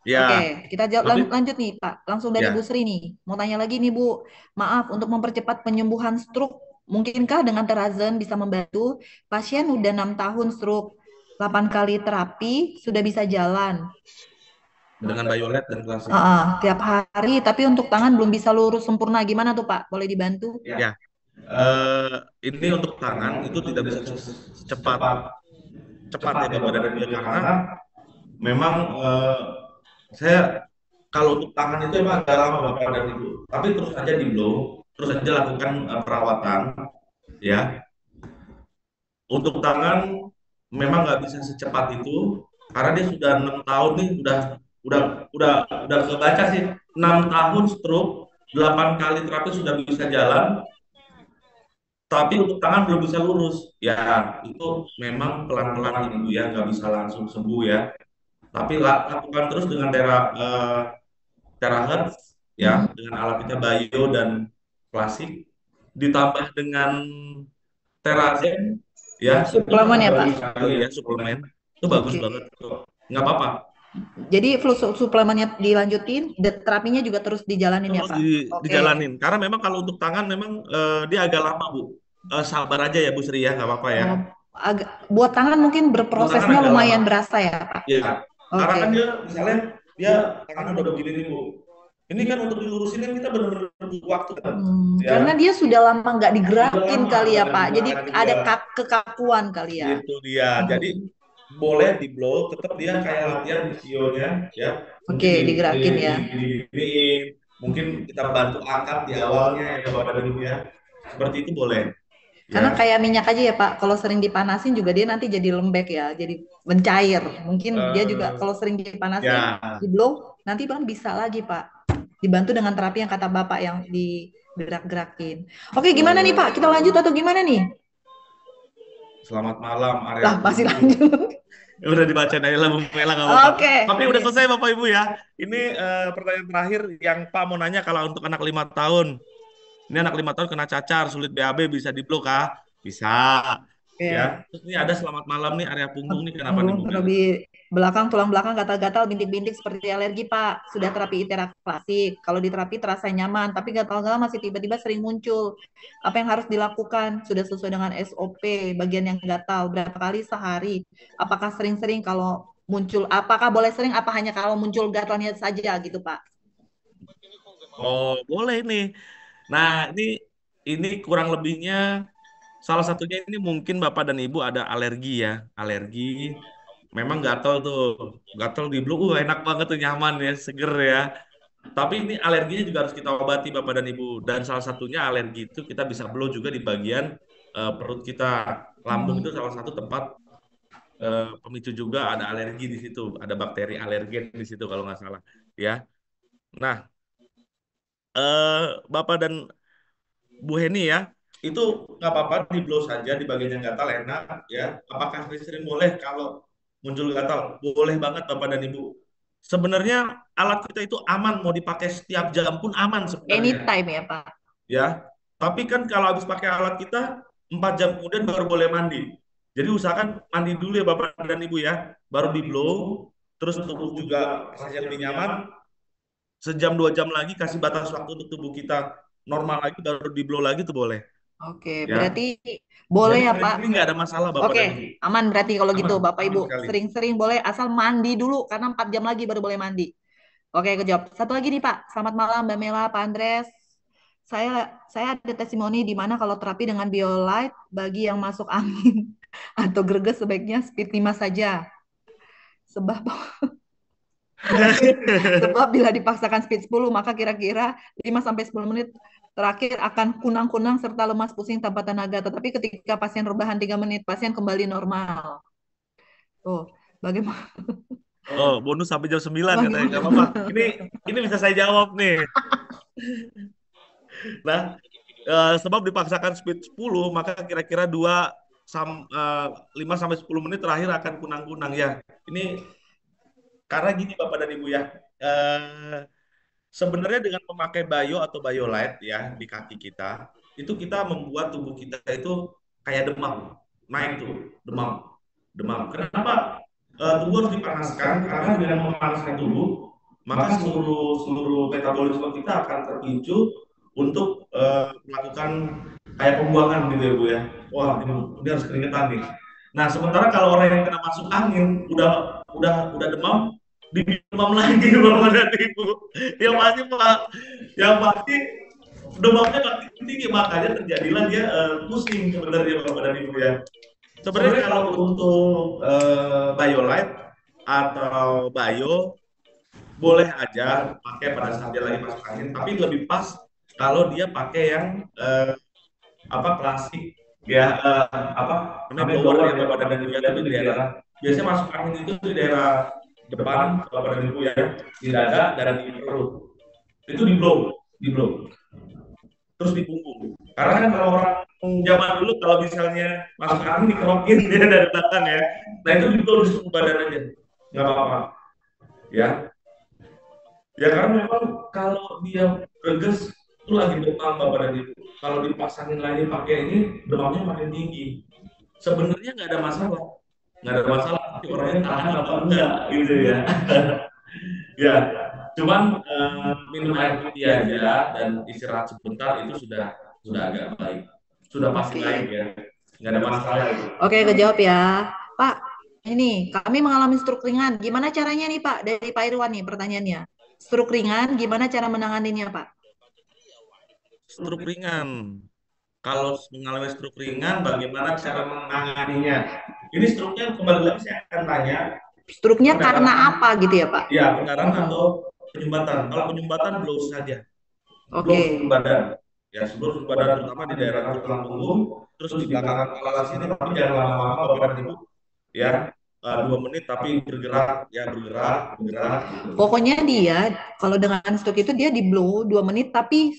Speaker 1: ya.
Speaker 3: Oke, kita
Speaker 1: Tapi
Speaker 3: lanjut nih Pak. Langsung dari Bu
Speaker 1: ya,
Speaker 3: Sri nih. Mau tanya lagi nih Bu. Maaf, untuk mempercepat penyembuhan stroke, mungkinkah dengan Terazen bisa membantu? Pasien udah 6 tahun stroke, 8 kali terapi, sudah bisa jalan.
Speaker 1: dengan Biolet dan klasik.
Speaker 3: Tiap hari, tapi untuk tangan belum bisa lurus sempurna. Gimana tuh Pak? Boleh dibantu?
Speaker 1: Ya. Ini untuk tangan itu tidak bisa cepat ya Bapak dan Ibu ya, karena memang saya kalau untuk tangan itu emang agak lama Bapak dan Ibu. Tapi terus aja di blow, terus aja lakukan perawatan ya. Untuk tangan memang nggak bisa secepat itu karena dia sudah 6 tahun nih, udah kebaca sih 6 tahun stroke, 8 kali terapi sudah bisa jalan, tapi untuk tangan belum bisa lurus. Ya itu memang pelan-pelan Ibu ya, nggak bisa langsung sembuh ya. Tapi lakukan terus dengan terahertz ya, dengan alat kita bio dan klasik, ditambah dengan terazen ya,
Speaker 3: Suplemen ya Pak?
Speaker 1: bagus sekali ya, suplemen itu bagus banget tuh, nggak apa-apa.
Speaker 3: Jadi flu suplemennya dilanjutin, terapinya juga terus dijalanin ya
Speaker 1: Terus
Speaker 3: Pak?
Speaker 1: dijalanin karena memang kalau untuk tangan memang dia agak lama Bu. Sabar aja ya Bu Sri ya, nggak apa-apa ya.
Speaker 3: Buat tangan mungkin berprosesnya
Speaker 1: agak
Speaker 3: lumayan
Speaker 1: lama.
Speaker 3: berasa ya Pak?
Speaker 1: Iya, karena kan dia misalnya tangan udah begini nih Bu. Ini kan untuk dilurusin kan kita benar-benar butuh waktu kan. Ya.
Speaker 3: Karena dia sudah lama nggak digerakin kali ya Pak. Jadi ada kekakuan kali ya.
Speaker 1: Itu dia. Jadi boleh di blow, tetap dia kayak latihan visionya ya.
Speaker 3: Oke, digerakin ya.
Speaker 1: Mungkin kita bantu angkat di awalnya ya Bapak dan Ibu ya. Seperti itu boleh.
Speaker 3: Karena kayak minyak aja ya Pak, kalau sering dipanasin juga dia nanti jadi lembek ya, jadi mencair. Mungkin dia juga kalau sering dipanasin, di blow, nanti Bang bisa lagi Pak. Dibantu dengan terapi yang kata Bapak yang digerak-gerakin. Oke, gimana nih Pak? Kita lanjut atau gimana nih?
Speaker 1: Selamat malam, Area.
Speaker 3: Lah, masih lanjut.
Speaker 1: Udah dibacain aja lah Bu Mela, nggak apa-apa. Tapi udah selesai Bapak Ibu ya. Ini pertanyaan terakhir yang Pak mau nanya, kalau untuk anak 5 tahun. Ini anak 5 tahun kena cacar, sulit BAB, bisa di-blow kah? Bisa. Ya. Terus ini ada selamat malam nih, area punggung nih, kenapa nih Bu?
Speaker 3: Di belakang, tulang belakang gatal-gatal, bintik-bintik seperti alergi Pak. Sudah terapi ITERA klasik. Kalau di terapi terasa nyaman, tapi gatal-gatal masih tiba-tiba sering muncul. Apa yang harus dilakukan? Sudah sesuai dengan SOP, bagian yang gatal berapa kali sehari? Apakah sering-sering kalau muncul? Apakah boleh sering? Apa hanya kalau muncul gatalnya saja gitu Pak?
Speaker 1: Oh, boleh nih. Nah, ini kurang lebihnya salah satunya ini mungkin Bapak dan Ibu ada alergi ya. Alergi memang gatal tuh. Gatal di blow, enak banget tuh, nyaman ya, seger ya. Tapi ini alerginya juga harus kita obati Bapak dan Ibu. Dan salah satunya alergi itu kita bisa blow juga di bagian perut kita. Lambung itu salah satu tempat pemicu juga, ada alergi di situ. Ada bakteri alergen di situ kalau nggak salah ya. Nah, Bapak dan Bu Heni ya, itu nggak apa-apa di blow saja di bagian yang gatal, enak ya. Apakah sering boleh kalau muncul gatal? Boleh banget Bapak dan Ibu. Sebenarnya alat kita itu aman, mau dipakai setiap jam pun aman sebenarnya.
Speaker 3: Anytime ya Pak.
Speaker 1: Ya, tapi kan kalau habis pakai alat kita 4 jam kemudian baru boleh mandi. Jadi usahakan mandi dulu ya Bapak dan Ibu ya, baru di blow, terus tubuh juga rasanya lebih nyaman. Sejam 2 jam lagi kasih batas waktu untuk tubuh kita normal lagi, baru di blow lagi tuh boleh.
Speaker 3: Oke,
Speaker 1: Ya.
Speaker 3: berarti boleh ya
Speaker 1: Jadi
Speaker 3: Pak.
Speaker 1: ini nggak ada masalah Bapak dan Ibu.
Speaker 3: Oke, aman berarti kalau gitu Bapak
Speaker 1: Aman
Speaker 3: Ibu.
Speaker 1: sekali.
Speaker 3: Sering-sering boleh, asal mandi dulu karena 4 jam lagi baru boleh mandi. Oke, kejawab. Satu lagi nih Pak. Selamat malam Mbak Mela, Pak Andres. Saya ada testimoni di mana kalau terapi dengan BioLite bagi yang masuk angin atau greges sebaiknya speed 5 saja. Sebab bila dipaksakan speed 10 maka kira-kira 5-10 menit terakhir akan kunang-kunang serta lemas pusing tanpa tenaga. Tetapi ketika pasien rebahan 3 menit, pasien kembali normal. Oh, bagaimana?
Speaker 1: Oh, bonus sampai jam 9 katanya. Nggak apa-apa. Ini bisa saya jawab nih. Nah, sebab dipaksakan speed 10, maka kira-kira 5-10 menit terakhir akan kunang-kunang ya. Ini karena gini Bapak dan Ibu ya. sebenarnya dengan memakai Bayo atau BioLite ya di kaki kita, itu kita membuat tubuh kita itu kayak demam, naik tuh, demam, demam. Kenapa tubuh harus dipanaskan? Karena dengan memanaskan tubuh, maka seluruh seluruh metabolisme kita akan terpicu untuk melakukan kayak pembuangan gitu ya Bu ya. Wah, ini harus keringetan nih. Nah, sementara kalau orang yang kena masuk angin udah demam, demam lagi Bapak dan Ibu. Yang pasti Pak, yang pasti demamnya makin tinggi, makanya terjadilah dia pusing sebenarnya Bapak dan Ibu ya. Sebenarnya kalau untuk BioLite atau Bio boleh aja pakai pada saat dia lagi masuk angin, tapi lebih pas kalau dia pakai yang apa klasik ya apa namanya blower ya Bapak dan Ibu ya, tapi di daerah biasanya masuk angin itu di daerah depan Bapak dan Ibu ya, di dada dan di perut itu di blow terus di punggung, karena kan kalau orang zaman dulu kalau misalnya masuk angin dikerokin dia dari belakang ya, nah itu di blow di seluruh badan aja nggak apa-apa ya. Ya karena memang kalau dia berges itu lagi demam Bapak dan Ibu. Kalau dipasangin lagi pakai ini demamnya makin tinggi. Sebenarnya nggak ada masalah, nggak ada masalah. Tapi orangnya tahan apa enggak gitu ya. Ya, cuman minum air putih aja dan istirahat sebentar itu sudah agak baik, sudah pasti baik ya, nggak ada masalah itu.
Speaker 3: Oke, kejawab ya. Pak, ini kami mengalami stroke ringan. Gimana caranya nih Pak? Dari Pak Irwan nih pertanyaannya. Stroke ringan, gimana cara menanganinya Pak?
Speaker 1: Stroke ringan. Kalau mengalami stroke ringan, bagaimana cara menanganinya? Ini stroke-nya kembali lagi saya akan tanya.
Speaker 3: Stroke-nya karena apa gitu ya Pak?
Speaker 1: Ya, pendarahan atau penyumbatan. Kalau penyumbatan blow saja. Blow
Speaker 3: Oke.
Speaker 1: seluruh badan. Ya, seluruh badan terutama di daerah tulang punggung, terus di belakang kepala sini, tapi jangan lama-lama Bapak dan Ibu. Ya, 2 menit tapi bergerak, ya bergerak. Gitu.
Speaker 3: Pokoknya dia kalau dengan stroke itu dia di blow 2 menit tapi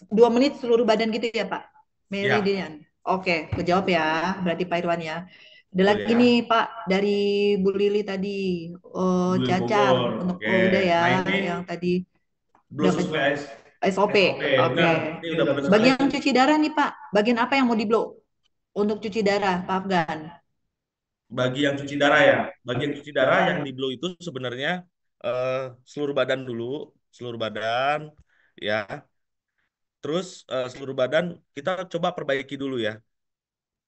Speaker 3: 2 menit seluruh badan gitu ya Pak? Meridian. Oke, kejawab ya. Berarti Pak Irwan ya. Ada lagi nih Pak dari Bu Lili tadi, cacar untuk udah ya, yang tadi
Speaker 1: Blow
Speaker 3: udah
Speaker 1: sesuai
Speaker 3: SOP. Oke. Bagian cuci darah nih Pak, bagian apa yang mau di blow untuk cuci darah Pak Afgan?
Speaker 1: Bagi yang cuci darah ya, bagi yang cuci darah yang di blow itu sebenarnya seluruh badan dulu, seluruh badan ya. Terus seluruh badan kita coba perbaiki dulu ya.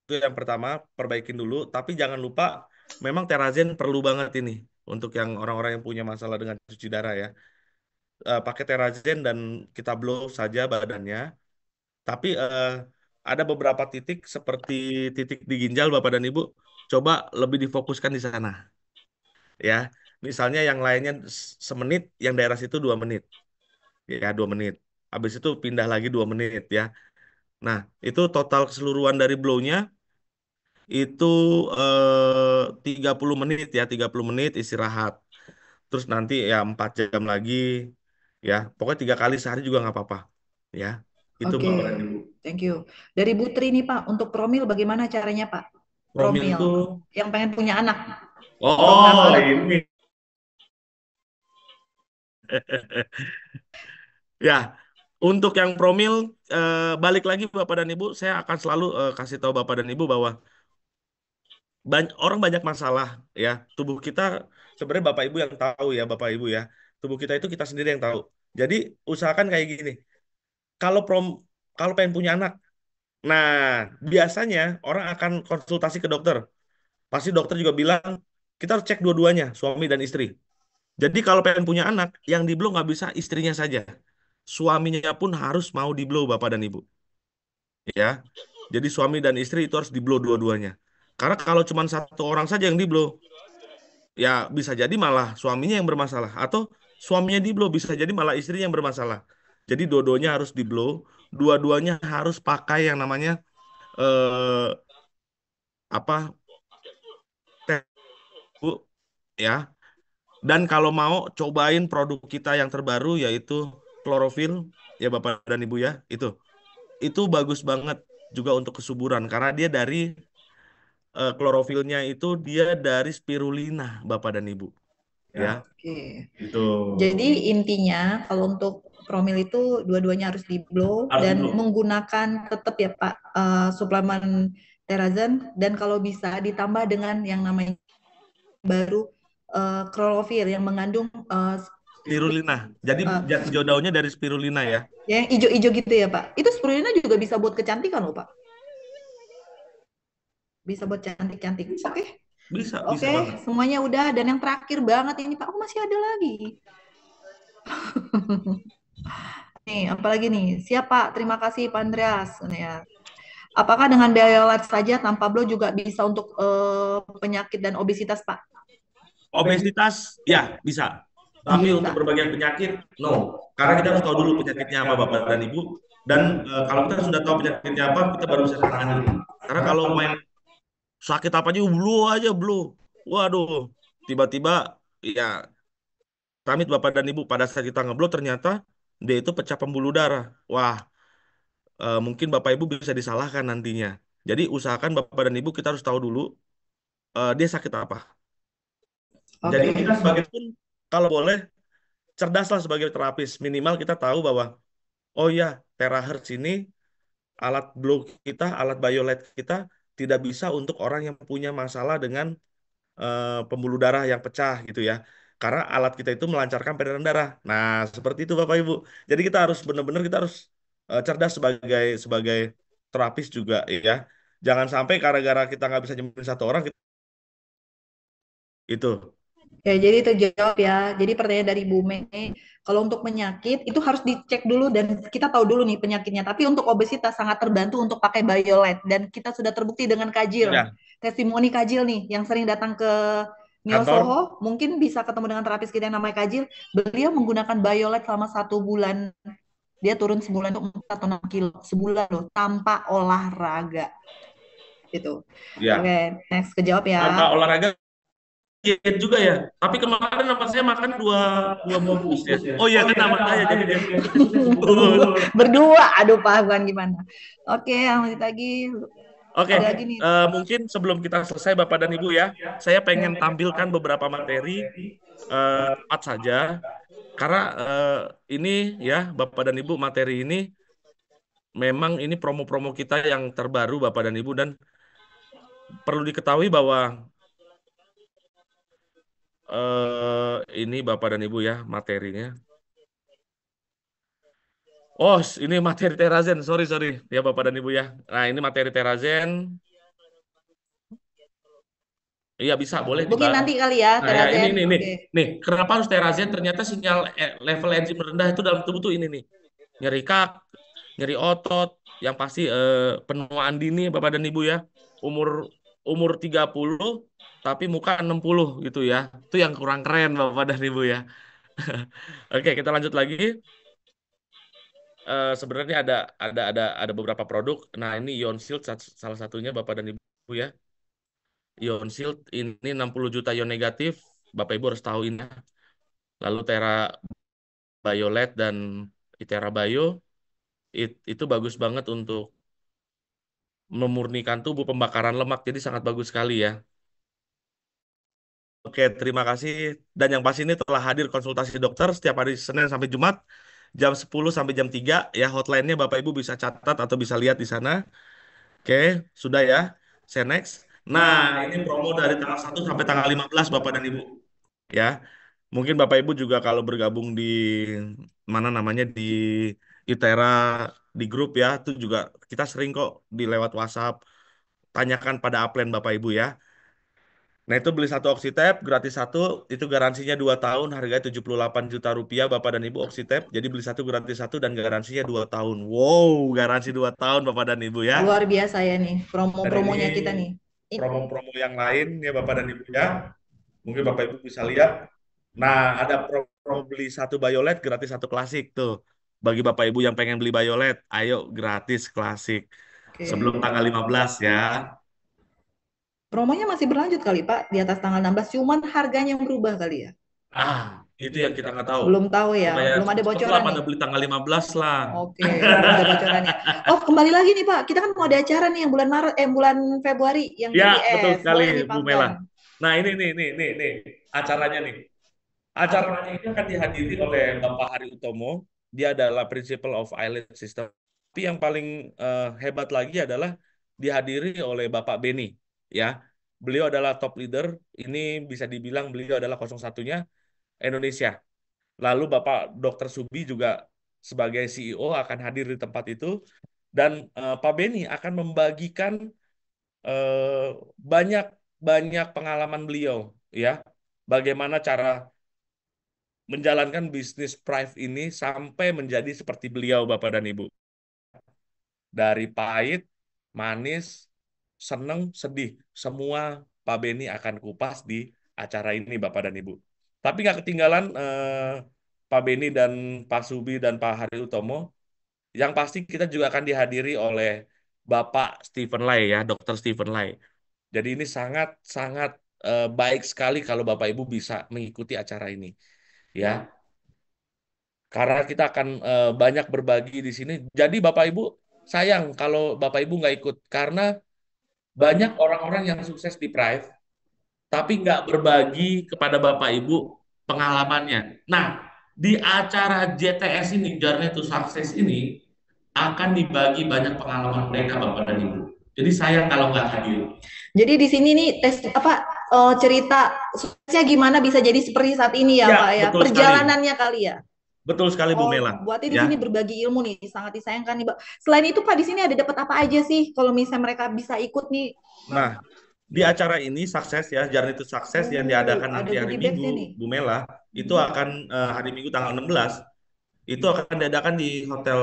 Speaker 1: Itu yang pertama, perbaikin dulu. Tapi jangan lupa, memang Terazen perlu banget ini untuk yang orang-orang yang punya masalah dengan cuci darah ya. Pakai Terazen dan kita blow saja badannya. Tapi ada beberapa titik seperti titik di ginjal Bapak dan Ibu, coba lebih difokuskan di sana ya. Misalnya yang lainnya semenit, yang daerah situ 2 menit ya, 2 menit. Habis itu pindah lagi 2 menit ya. Nah itu total keseluruhan dari blow-nya itu 30 menit ya, 30 menit istirahat. Terus nanti ya 4 jam lagi ya. Pokoknya 3 kali sehari juga nggak apa-apa ya. Itu
Speaker 3: Oke,
Speaker 1: Bapak dan Ibu.
Speaker 3: thank you. Dari Bu Tri nih Pak, untuk promil bagaimana caranya Pak?
Speaker 1: Promil itu
Speaker 3: yang pengen punya anak.
Speaker 1: Oh, ini. Ya, untuk yang promil balik lagi Bapak dan Ibu, saya akan selalu kasih tahu Bapak dan Ibu bahwa orang banyak masalah ya. Tubuh kita sebenarnya Bapak Ibu yang tahu ya, Bapak Ibu ya. Tubuh kita itu kita sendiri yang tahu. Jadi usahakan kayak gini. Kalau kalau pengen punya anak, nah biasanya orang akan konsultasi ke dokter. Pasti dokter juga bilang kita harus cek dua-duanya, suami dan istri. Jadi kalau pengen punya anak, yang di blow nggak bisa istrinya saja. Suaminya pun harus mau di blow Bapak dan Ibu. Ya. Jadi suami dan istri itu harus di blow dua-duanya. Karena kalau cuma satu orang saja yang di blow, ya bisa jadi malah suaminya yang bermasalah. Atau suaminya di blow, bisa jadi malah istrinya yang bermasalah. Jadi dua-duanya harus di blow. Dua-duanya harus pakai yang namanya apa? Bu, ya. Dan kalau mau cobain produk kita yang terbaru yaitu klorofil ya Bapak dan Ibu ya, itu bagus banget juga untuk kesuburan karena dia dari klorofilnya itu dia dari spirulina Bapak dan Ibu ya.
Speaker 3: Oke.
Speaker 1: Itu
Speaker 3: Jadi intinya kalau untuk promil itu dua-duanya harus di blow
Speaker 1: harus
Speaker 3: dan
Speaker 1: dulu.
Speaker 3: menggunakan tetap ya Pak suplemen Terazen, dan kalau bisa ditambah dengan yang namanya baru Krolovir yang mengandung
Speaker 1: Spirulina. Jadi jati hijau daunnya dari spirulina ya.
Speaker 3: yang hijau-hijau gitu ya Pak. Itu spirulina juga bisa buat kecantikan loh Pak. Bisa buat cantik-cantik. Oke.
Speaker 1: Bisa
Speaker 3: Oke,
Speaker 1: banget.
Speaker 3: semuanya udah. Dan yang terakhir banget ini Pak, masih ada lagi. Nih, apalagi nih? Siap Pak, terima kasih Pak Andreas. Nih ya. Apakah dengan BioLife saja tanpa blow juga bisa untuk penyakit dan obesitas Pak?
Speaker 1: Obesitas, ya bisa. Tapi
Speaker 3: Bisa.
Speaker 1: untuk berbagai penyakit, no. Karena kita harus tahu dulu penyakitnya apa Bapak dan Ibu. Dan kalau kita sudah tahu penyakitnya apa, kita baru bisa tangani. Karena kalau main sakit apa aja, blow. Waduh, tiba-tiba, ya, pamit Bapak dan Ibu, pada saat kita ngeblow ternyata dia itu pecah pembuluh darah. Wah, mungkin Bapak Ibu bisa disalahkan nantinya. Jadi usahakan Bapak dan Ibu kita harus tahu dulu dia sakit apa. Jadi kita sebagai pun kalau boleh cerdaslah sebagai terapis. Minimal kita tahu bahwa oh ya, terahertz ini alat blow kita, alat BioLight kita tidak bisa untuk orang yang punya masalah dengan pembuluh darah yang pecah gitu ya. Karena alat kita itu melancarkan peredaran darah. Nah, seperti itu Bapak Ibu. Jadi kita harus benar-benar kita harus cerdas sebagai terapis juga ya. Jangan sampai gara-gara kita nggak bisa nyembuhin satu orang itu.
Speaker 3: Ya, jadi itu jawab ya. Jadi pertanyaan dari Bu Mei, kalau untuk penyakit itu harus dicek dulu dan kita tahu dulu nih penyakitnya. Tapi untuk obesitas sangat terbantu untuk pakai BioLight, dan kita sudah terbukti dengan Kajil,
Speaker 1: Ya,
Speaker 3: testimoni Kajil nih yang sering datang ke Neo
Speaker 1: kantor.
Speaker 3: Soho, mungkin bisa ketemu dengan terapis kita yang namanya Kajil. Beliau menggunakan BioLight selama 1 bulan. Dia turun sebulan untuk 4 atau 6 kilo. Sebulan loh, tanpa olahraga. Gitu.
Speaker 1: Ya.
Speaker 3: Oke, next kejawab ya.
Speaker 1: Tanpa olahraga diet juga ya. Tapi kemarin nama saya makan dua buah bus ya. Oh iya kan nama saya jadi dia.
Speaker 3: Berdua, aduh Pak Afgan gimana? Oke, lanjut lagi.
Speaker 1: Oke,
Speaker 3: Ada lagi nih.
Speaker 1: mungkin sebelum kita selesai Bapak dan Ibu ya, saya pengen tampilkan beberapa materi cepat saja. Karena ini ya Bapak dan Ibu, materi ini memang ini promo-promo kita yang terbaru Bapak dan Ibu, dan perlu diketahui bahwa ini Bapak dan Ibu ya materinya. Oh, ini materi Terazen. Sorry ya Bapak dan Ibu ya. Nah, ini materi Terazen. Iya bisa, boleh
Speaker 3: Mungkin
Speaker 1: dibahas.
Speaker 3: nanti kali ya,
Speaker 1: Nah, ya,
Speaker 3: Terazen.
Speaker 1: ini.
Speaker 3: Oke.
Speaker 1: Nih, kenapa harus Terazen? Ternyata sinyal level enzim rendah itu dalam tubuh tuh ini nih. Nyeri kaki, nyeri otot, yang pasti penuaan dini Bapak dan Ibu ya. Umur 30 tapi muka 60 gitu ya. Itu yang kurang keren Bapak dan Ibu ya. Oke, kita lanjut lagi. Sebenarnya ada beberapa produk. Nah, ini Ion Shield salah satunya Bapak dan Ibu ya. Ion Shield ini 60 juta ion negatif. Bapak Ibu harus tahu ini. Lalu Tera BioLight dan Itera Bio itu bagus banget untuk memurnikan tubuh, pembakaran lemak. Jadi sangat bagus sekali ya. Oke, terima kasih. Dan yang pasti ini telah hadir konsultasi dokter setiap hari Senin sampai Jumat jam 10 sampai jam 3 ya. Hotline-nya Bapak Ibu bisa catat atau bisa lihat di sana. Oke, sudah ya. Saya next. Nah, ini promo dari tanggal 1 sampai tanggal 15 Bapak dan Ibu. Ya. Mungkin Bapak Ibu juga kalau bergabung di mana namanya di Itera di grup ya, itu juga kita sering kok di lewat WhatsApp tanyakan pada upline Bapak Ibu ya. Nah itu beli satu Oxitep gratis satu, itu garansinya 2 tahun, harganya 78 juta rupiah Bapak dan Ibu Oxitep. Jadi beli satu gratis satu dan garansinya 2 tahun. Wow, garansi 2 tahun Bapak dan Ibu ya.
Speaker 3: Luar biasa ya nih,
Speaker 1: Dan
Speaker 3: promo-promonya
Speaker 1: ini
Speaker 3: kita nih.
Speaker 1: promo-promo yang lain ya Bapak dan Ibu ya. Mungkin Bapak Ibu bisa lihat. Nah, ada promo beli satu BioLight gratis satu klasik tuh. Bagi Bapak Ibu yang pengen beli BioLight, ayo gratis klasik.
Speaker 3: Oke.
Speaker 1: Sebelum tanggal 15 ya.
Speaker 3: Promonya masih berlanjut kali Pak, di atas tanggal 16, cuman harganya yang berubah kali ya.
Speaker 1: Itu yang kita nggak tahu.
Speaker 3: Belum tahu ya,
Speaker 1: Supaya
Speaker 3: belum ada
Speaker 1: cepet
Speaker 3: bocoran
Speaker 1: lah
Speaker 3: nih.
Speaker 1: pada beli tanggal 15 lah.
Speaker 3: Oke, belum ada bocorannya. Oh, kembali lagi nih Pak, kita kan mau ada acara nih yang bulan Februari yang
Speaker 1: Ya,
Speaker 3: GBS.
Speaker 1: betul sekali
Speaker 3: Boleh nih Pak
Speaker 1: Bu
Speaker 3: Afgan.
Speaker 1: Mela. Nah, ini acaranya nih. Acaranya ini akan dihadiri oleh Bapak Hari Utomo. Dia adalah Principal of Island System. Tapi yang paling hebat lagi adalah dihadiri oleh Bapak Beni. Ya, beliau adalah top leader. Ini bisa dibilang beliau adalah 01-nya Indonesia. Lalu Bapak Dr. Subi juga sebagai CEO akan hadir di tempat itu. Dan Pak Beni akan membagikan eh, banyak banyak pengalaman beliau, ya, bagaimana cara menjalankan bisnis Prive ini sampai menjadi seperti beliau, Bapak dan Ibu. Dari pahit, manis, seneng, sedih, semua Pak Beni akan kupas di acara ini, Bapak dan Ibu. Tapi nggak ketinggalan Pak Beni dan Pak Subi dan Pak Hari Utomo. Yang pasti kita juga akan dihadiri oleh Bapak Stephen Lai, ya, Dr. Stephen Lai. Jadi ini sangat-sangat baik sekali kalau Bapak Ibu bisa mengikuti acara ini, ya. Karena kita akan banyak berbagi di sini. Jadi Bapak Ibu, sayang kalau Bapak Ibu nggak ikut. Karena banyak orang-orang yang sukses di Prive, tapi nggak berbagi kepada Bapak Ibu pengalamannya. Nah, di acara JTS ini, Journey to Success ini, akan dibagi banyak pengalaman mereka, Bapak dan Ibu. Jadi sayang kalau nggak hadir.
Speaker 3: Jadi di sini nih tes cerita suksesnya gimana bisa jadi seperti saat ini ya,
Speaker 1: Ya,
Speaker 3: Pak ya.
Speaker 1: betul sekali.
Speaker 3: Perjalanannya kali ya.
Speaker 1: Betul sekali, Bu Mela.
Speaker 3: Berarti di
Speaker 1: Ya.
Speaker 3: sini berbagi ilmu nih, sangat disayangkan nih, Pak. Selain itu, Pak, di sini ada dapat apa aja sih kalau misalnya mereka bisa ikut nih?
Speaker 1: Nah, di acara ini sukses ya, Journey to Success yang diadakan
Speaker 3: ada
Speaker 1: nanti hari
Speaker 3: goodie bag-nya
Speaker 1: Minggu,
Speaker 3: nih.
Speaker 1: Bu Mela, itu akan hari Minggu tanggal 16, itu akan diadakan di Hotel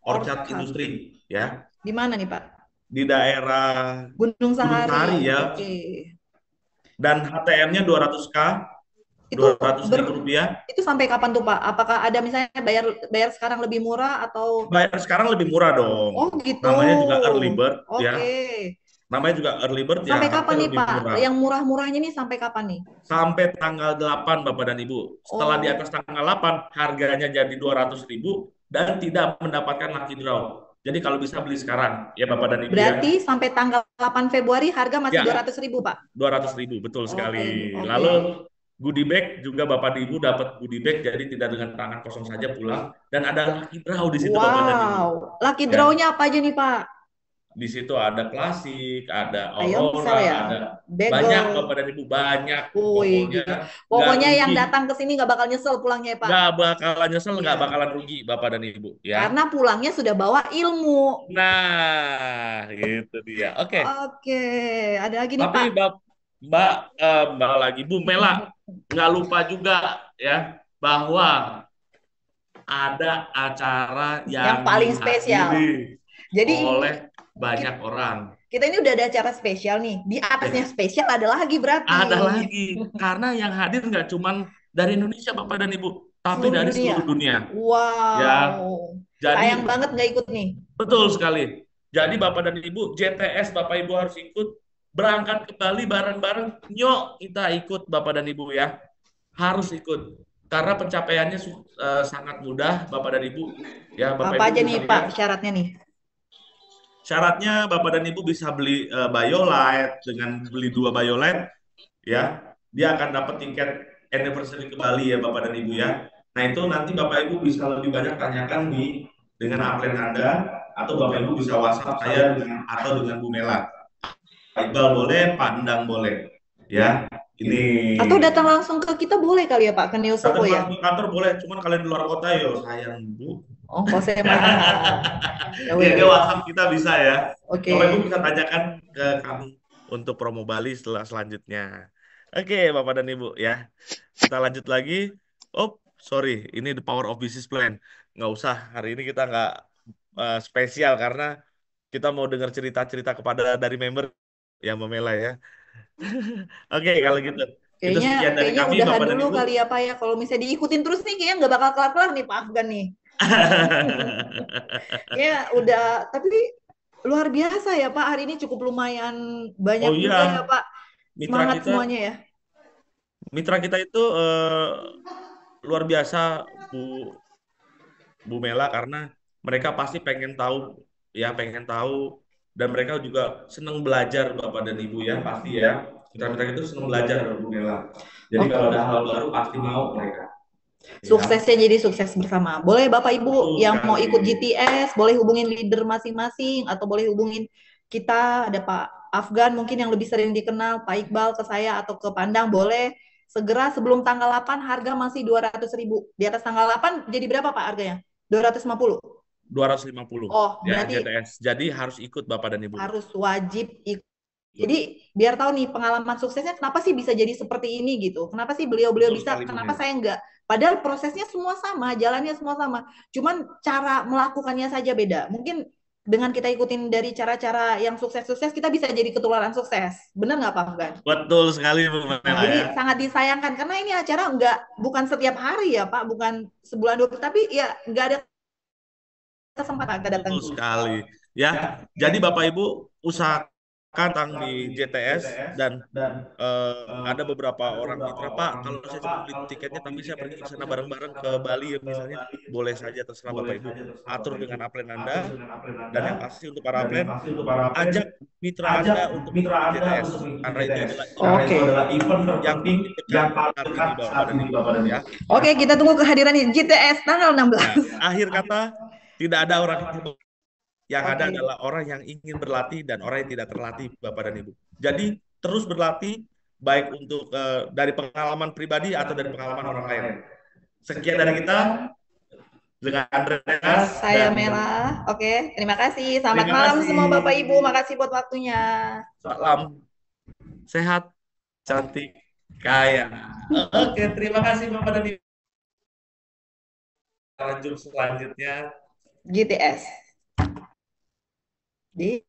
Speaker 1: Orchard Industri, ya,
Speaker 3: Di mana nih, Pak?
Speaker 1: di daerah
Speaker 3: Gunung
Speaker 1: Sahari
Speaker 3: Sahari.
Speaker 1: ya.
Speaker 3: Oke.
Speaker 1: Dan HTM-nya 200K,
Speaker 3: Itu
Speaker 1: 200.000 rupiah.
Speaker 3: Itu sampai kapan tuh, Pak? Apakah ada misalnya bayar sekarang lebih murah atau?
Speaker 1: Bayar sekarang lebih murah dong.
Speaker 3: Oh gitu.
Speaker 1: Namanya juga early bird, ya.
Speaker 3: Oke.
Speaker 1: Namanya juga early bird ya.
Speaker 3: Sampai kapan nih,
Speaker 1: lebih
Speaker 3: Pak?
Speaker 1: murah.
Speaker 3: Yang murah-murahnya nih sampai kapan nih?
Speaker 1: Sampai tanggal 8, Bapak dan Ibu. Setelah di atas tanggal 8, harganya jadi 200.000 dan tidak mendapatkan lucky draw. Jadi kalau bisa beli sekarang, ya Bapak dan Ibu.
Speaker 3: Berarti
Speaker 1: ya.
Speaker 3: sampai tanggal 8 Februari harga masih
Speaker 1: Ya.
Speaker 3: 200.000, Pak?
Speaker 1: 200.000, betul sekali.
Speaker 3: Oke.
Speaker 1: Lalu goodie bag juga Bapak dan Ibu dapat goodie bag, jadi tidak dengan tangan kosong saja pulang. Dan ada lucky draw di situ, Bapak dan Ibu.
Speaker 3: Wow, lucky
Speaker 1: Ya.
Speaker 3: draw-nya apa aja nih, Pak?
Speaker 1: Di situ ada klasik, ada
Speaker 3: Ayam
Speaker 1: Aurora,
Speaker 3: ya?
Speaker 1: ada
Speaker 3: Bagel.
Speaker 1: banyak Bapak dan Ibu, banyak.
Speaker 3: Pokoknya yang
Speaker 1: rugi.
Speaker 3: datang ke sini nggak bakal nyesel pulangnya, Pak.
Speaker 1: Nggak bakalan nyesel, nggak bakalan rugi Bapak dan Ibu, ya.
Speaker 3: Karena pulangnya sudah bawa ilmu.
Speaker 1: Nah, itu dia. Oke.
Speaker 3: Oke, ada lagi nih,
Speaker 1: Tapi
Speaker 3: Pak.
Speaker 1: Mbak lagi Bu Mela, nggak lupa juga ya bahwa ada acara yang
Speaker 3: paling spesial. Jadi
Speaker 1: oleh banyak orang.
Speaker 3: Kita ini udah ada acara spesial nih. Di atasnya spesial ada lagi berarti.
Speaker 1: Ada lagi. Karena yang hadir nggak cuma dari Indonesia, Bapak dan Ibu, tapi
Speaker 3: Seluruh
Speaker 1: dari
Speaker 3: dunia.
Speaker 1: seluruh dunia.
Speaker 3: Wow.
Speaker 1: Ya. Jadi,
Speaker 3: sayang banget nggak ikut nih.
Speaker 1: Betul sekali. Jadi Bapak dan Ibu, JTS Bapak Ibu harus ikut. Berangkat ke Bali bareng-bareng. Yuk kita ikut Bapak dan Ibu ya. Harus ikut. Karena pencapaiannya sangat mudah Bapak dan Ibu. Ya, Bapak
Speaker 3: Apa
Speaker 1: Ibu
Speaker 3: aja nih
Speaker 1: bisa
Speaker 3: Pak
Speaker 1: lihat.
Speaker 3: syaratnya nih?
Speaker 1: Syaratnya Bapak dan Ibu bisa beli BioLite. Dengan beli 2 BioLite, ya, dia akan dapat tiket anniversary ke Bali ya Bapak dan Ibu ya. Nah itu nanti Bapak Ibu bisa lebih banyak tanyakan dengan upline Anda, atau Bapak Ibu bisa WhatsApp saya atau dengan Bu Mela. Pak Iqbal boleh, Pak Endang boleh, ya. Ini.
Speaker 3: Atau datang langsung ke kita boleh kali ya Pak, ke Neo Soko ya?
Speaker 1: Datang ke kantor boleh, cuman kalian di luar kota yo sayang Bu.
Speaker 3: Oh, kok saya mahal.
Speaker 1: Ya, WhatsApp kita bisa ya.
Speaker 3: Oke.
Speaker 1: Bapak Ibu bisa tanyakan ke kami untuk promo Bali selanjutnya. Oke, Bapak dan Ibu ya. Kita lanjut lagi. Oh, sorry, ini the power of business plan. Nggak usah, hari ini kita nggak spesial karena kita mau dengar cerita-cerita dari member yang Memela ya. Oke, kalau gitu. Itu sekian dari
Speaker 3: Kayaknya
Speaker 1: kami,
Speaker 3: udahan
Speaker 1: Bapak dan
Speaker 3: dulu
Speaker 1: Ibu.
Speaker 3: kali ya Pak ya. Kalau misalnya diikutin terus nih kayaknya nggak bakal kelar-kelar nih Pak Afgan nih. Ya udah, tapi luar biasa ya Pak, hari ini cukup lumayan banyak
Speaker 1: Oh, iya.
Speaker 3: juga ya Pak.
Speaker 1: Mitra
Speaker 3: Semangat
Speaker 1: kita,
Speaker 3: semuanya ya.
Speaker 1: mitra kita itu luar biasa Bu Mela, karena mereka pasti pengen tahu ya, dan mereka juga senang belajar Bapak dan Ibu ya, pasti ya. mitra-mitra itu senang belajar dari Bu Mela. Jadi kalau ada hal baru pasti mau mereka.
Speaker 3: Suksesnya jadi sukses bersama. Boleh Bapak Ibu
Speaker 1: Betul
Speaker 3: yang mau
Speaker 1: sekali.
Speaker 3: ikut GTS, boleh hubungin leader masing-masing atau boleh hubungin kita, ada Pak Afgan mungkin yang lebih sering dikenal, Pak Iqbal ke saya atau ke Pandang, boleh segera sebelum tanggal 8 harga masih 200.000. Di atas tanggal 8 jadi berapa Pak harganya? 250.
Speaker 1: 250
Speaker 3: Oh,
Speaker 1: ya
Speaker 3: berarti
Speaker 1: JTS. Jadi harus ikut Bapak dan Ibu.
Speaker 3: harus wajib ikut. Jadi biar tahu nih pengalaman suksesnya kenapa sih bisa jadi seperti ini gitu. Kenapa sih beliau-beliau
Speaker 1: Betul
Speaker 3: bisa,
Speaker 1: sekali, Bu
Speaker 3: kenapa
Speaker 1: Mela.
Speaker 3: saya enggak? Padahal prosesnya semua sama, jalannya semua sama. Cuman cara melakukannya saja beda. Mungkin dengan kita ikutin dari cara-cara yang sukses-sukses, kita bisa jadi ketularan sukses. Benar nggak Pak Afgan?
Speaker 1: Betul sekali Bu Mela
Speaker 3: Jadi
Speaker 1: ya.
Speaker 3: sangat disayangkan karena ini acara bukan setiap hari ya Pak, bukan sebulan dua, tapi ya nggak ada kesempatan kita datang.
Speaker 1: Betul sekali. Ya, jadi Bapak Ibu usahakan datang di JTS dan ada beberapa orang mitra, Pak, kalau saya cuma beli tiketnya tapi saya pergi ke sana bareng-bareng ke Bali ya misalnya, boleh saja terserah Bapak Ibu. Atur dengan upline Anda dan yang pasti untuk para upline ajak mitra Anda untuk mengikuti JTS karena itu adalah event yang terdekat di Bapak dan Ibu ya.
Speaker 3: Oke, kita tunggu kehadiran di GTS tanggal 16.
Speaker 1: Nah, akhir kata tidak ada orang yang ada adalah orang yang ingin berlatih dan orang yang tidak terlatih Bapak dan Ibu. Jadi terus berlatih baik untuk dari pengalaman pribadi atau dari pengalaman orang lain. Sekian dari kita dengan Andreas.
Speaker 3: Saya Mela. Oke, terima kasih. Selamat
Speaker 1: Terima
Speaker 3: malam
Speaker 1: kasih.
Speaker 3: semua Bapak Ibu. Makasih buat waktunya.
Speaker 1: Salam sehat, cantik, kaya. Oke, terima kasih Bapak dan Ibu. Lanjut selanjutnya
Speaker 3: GTS. Di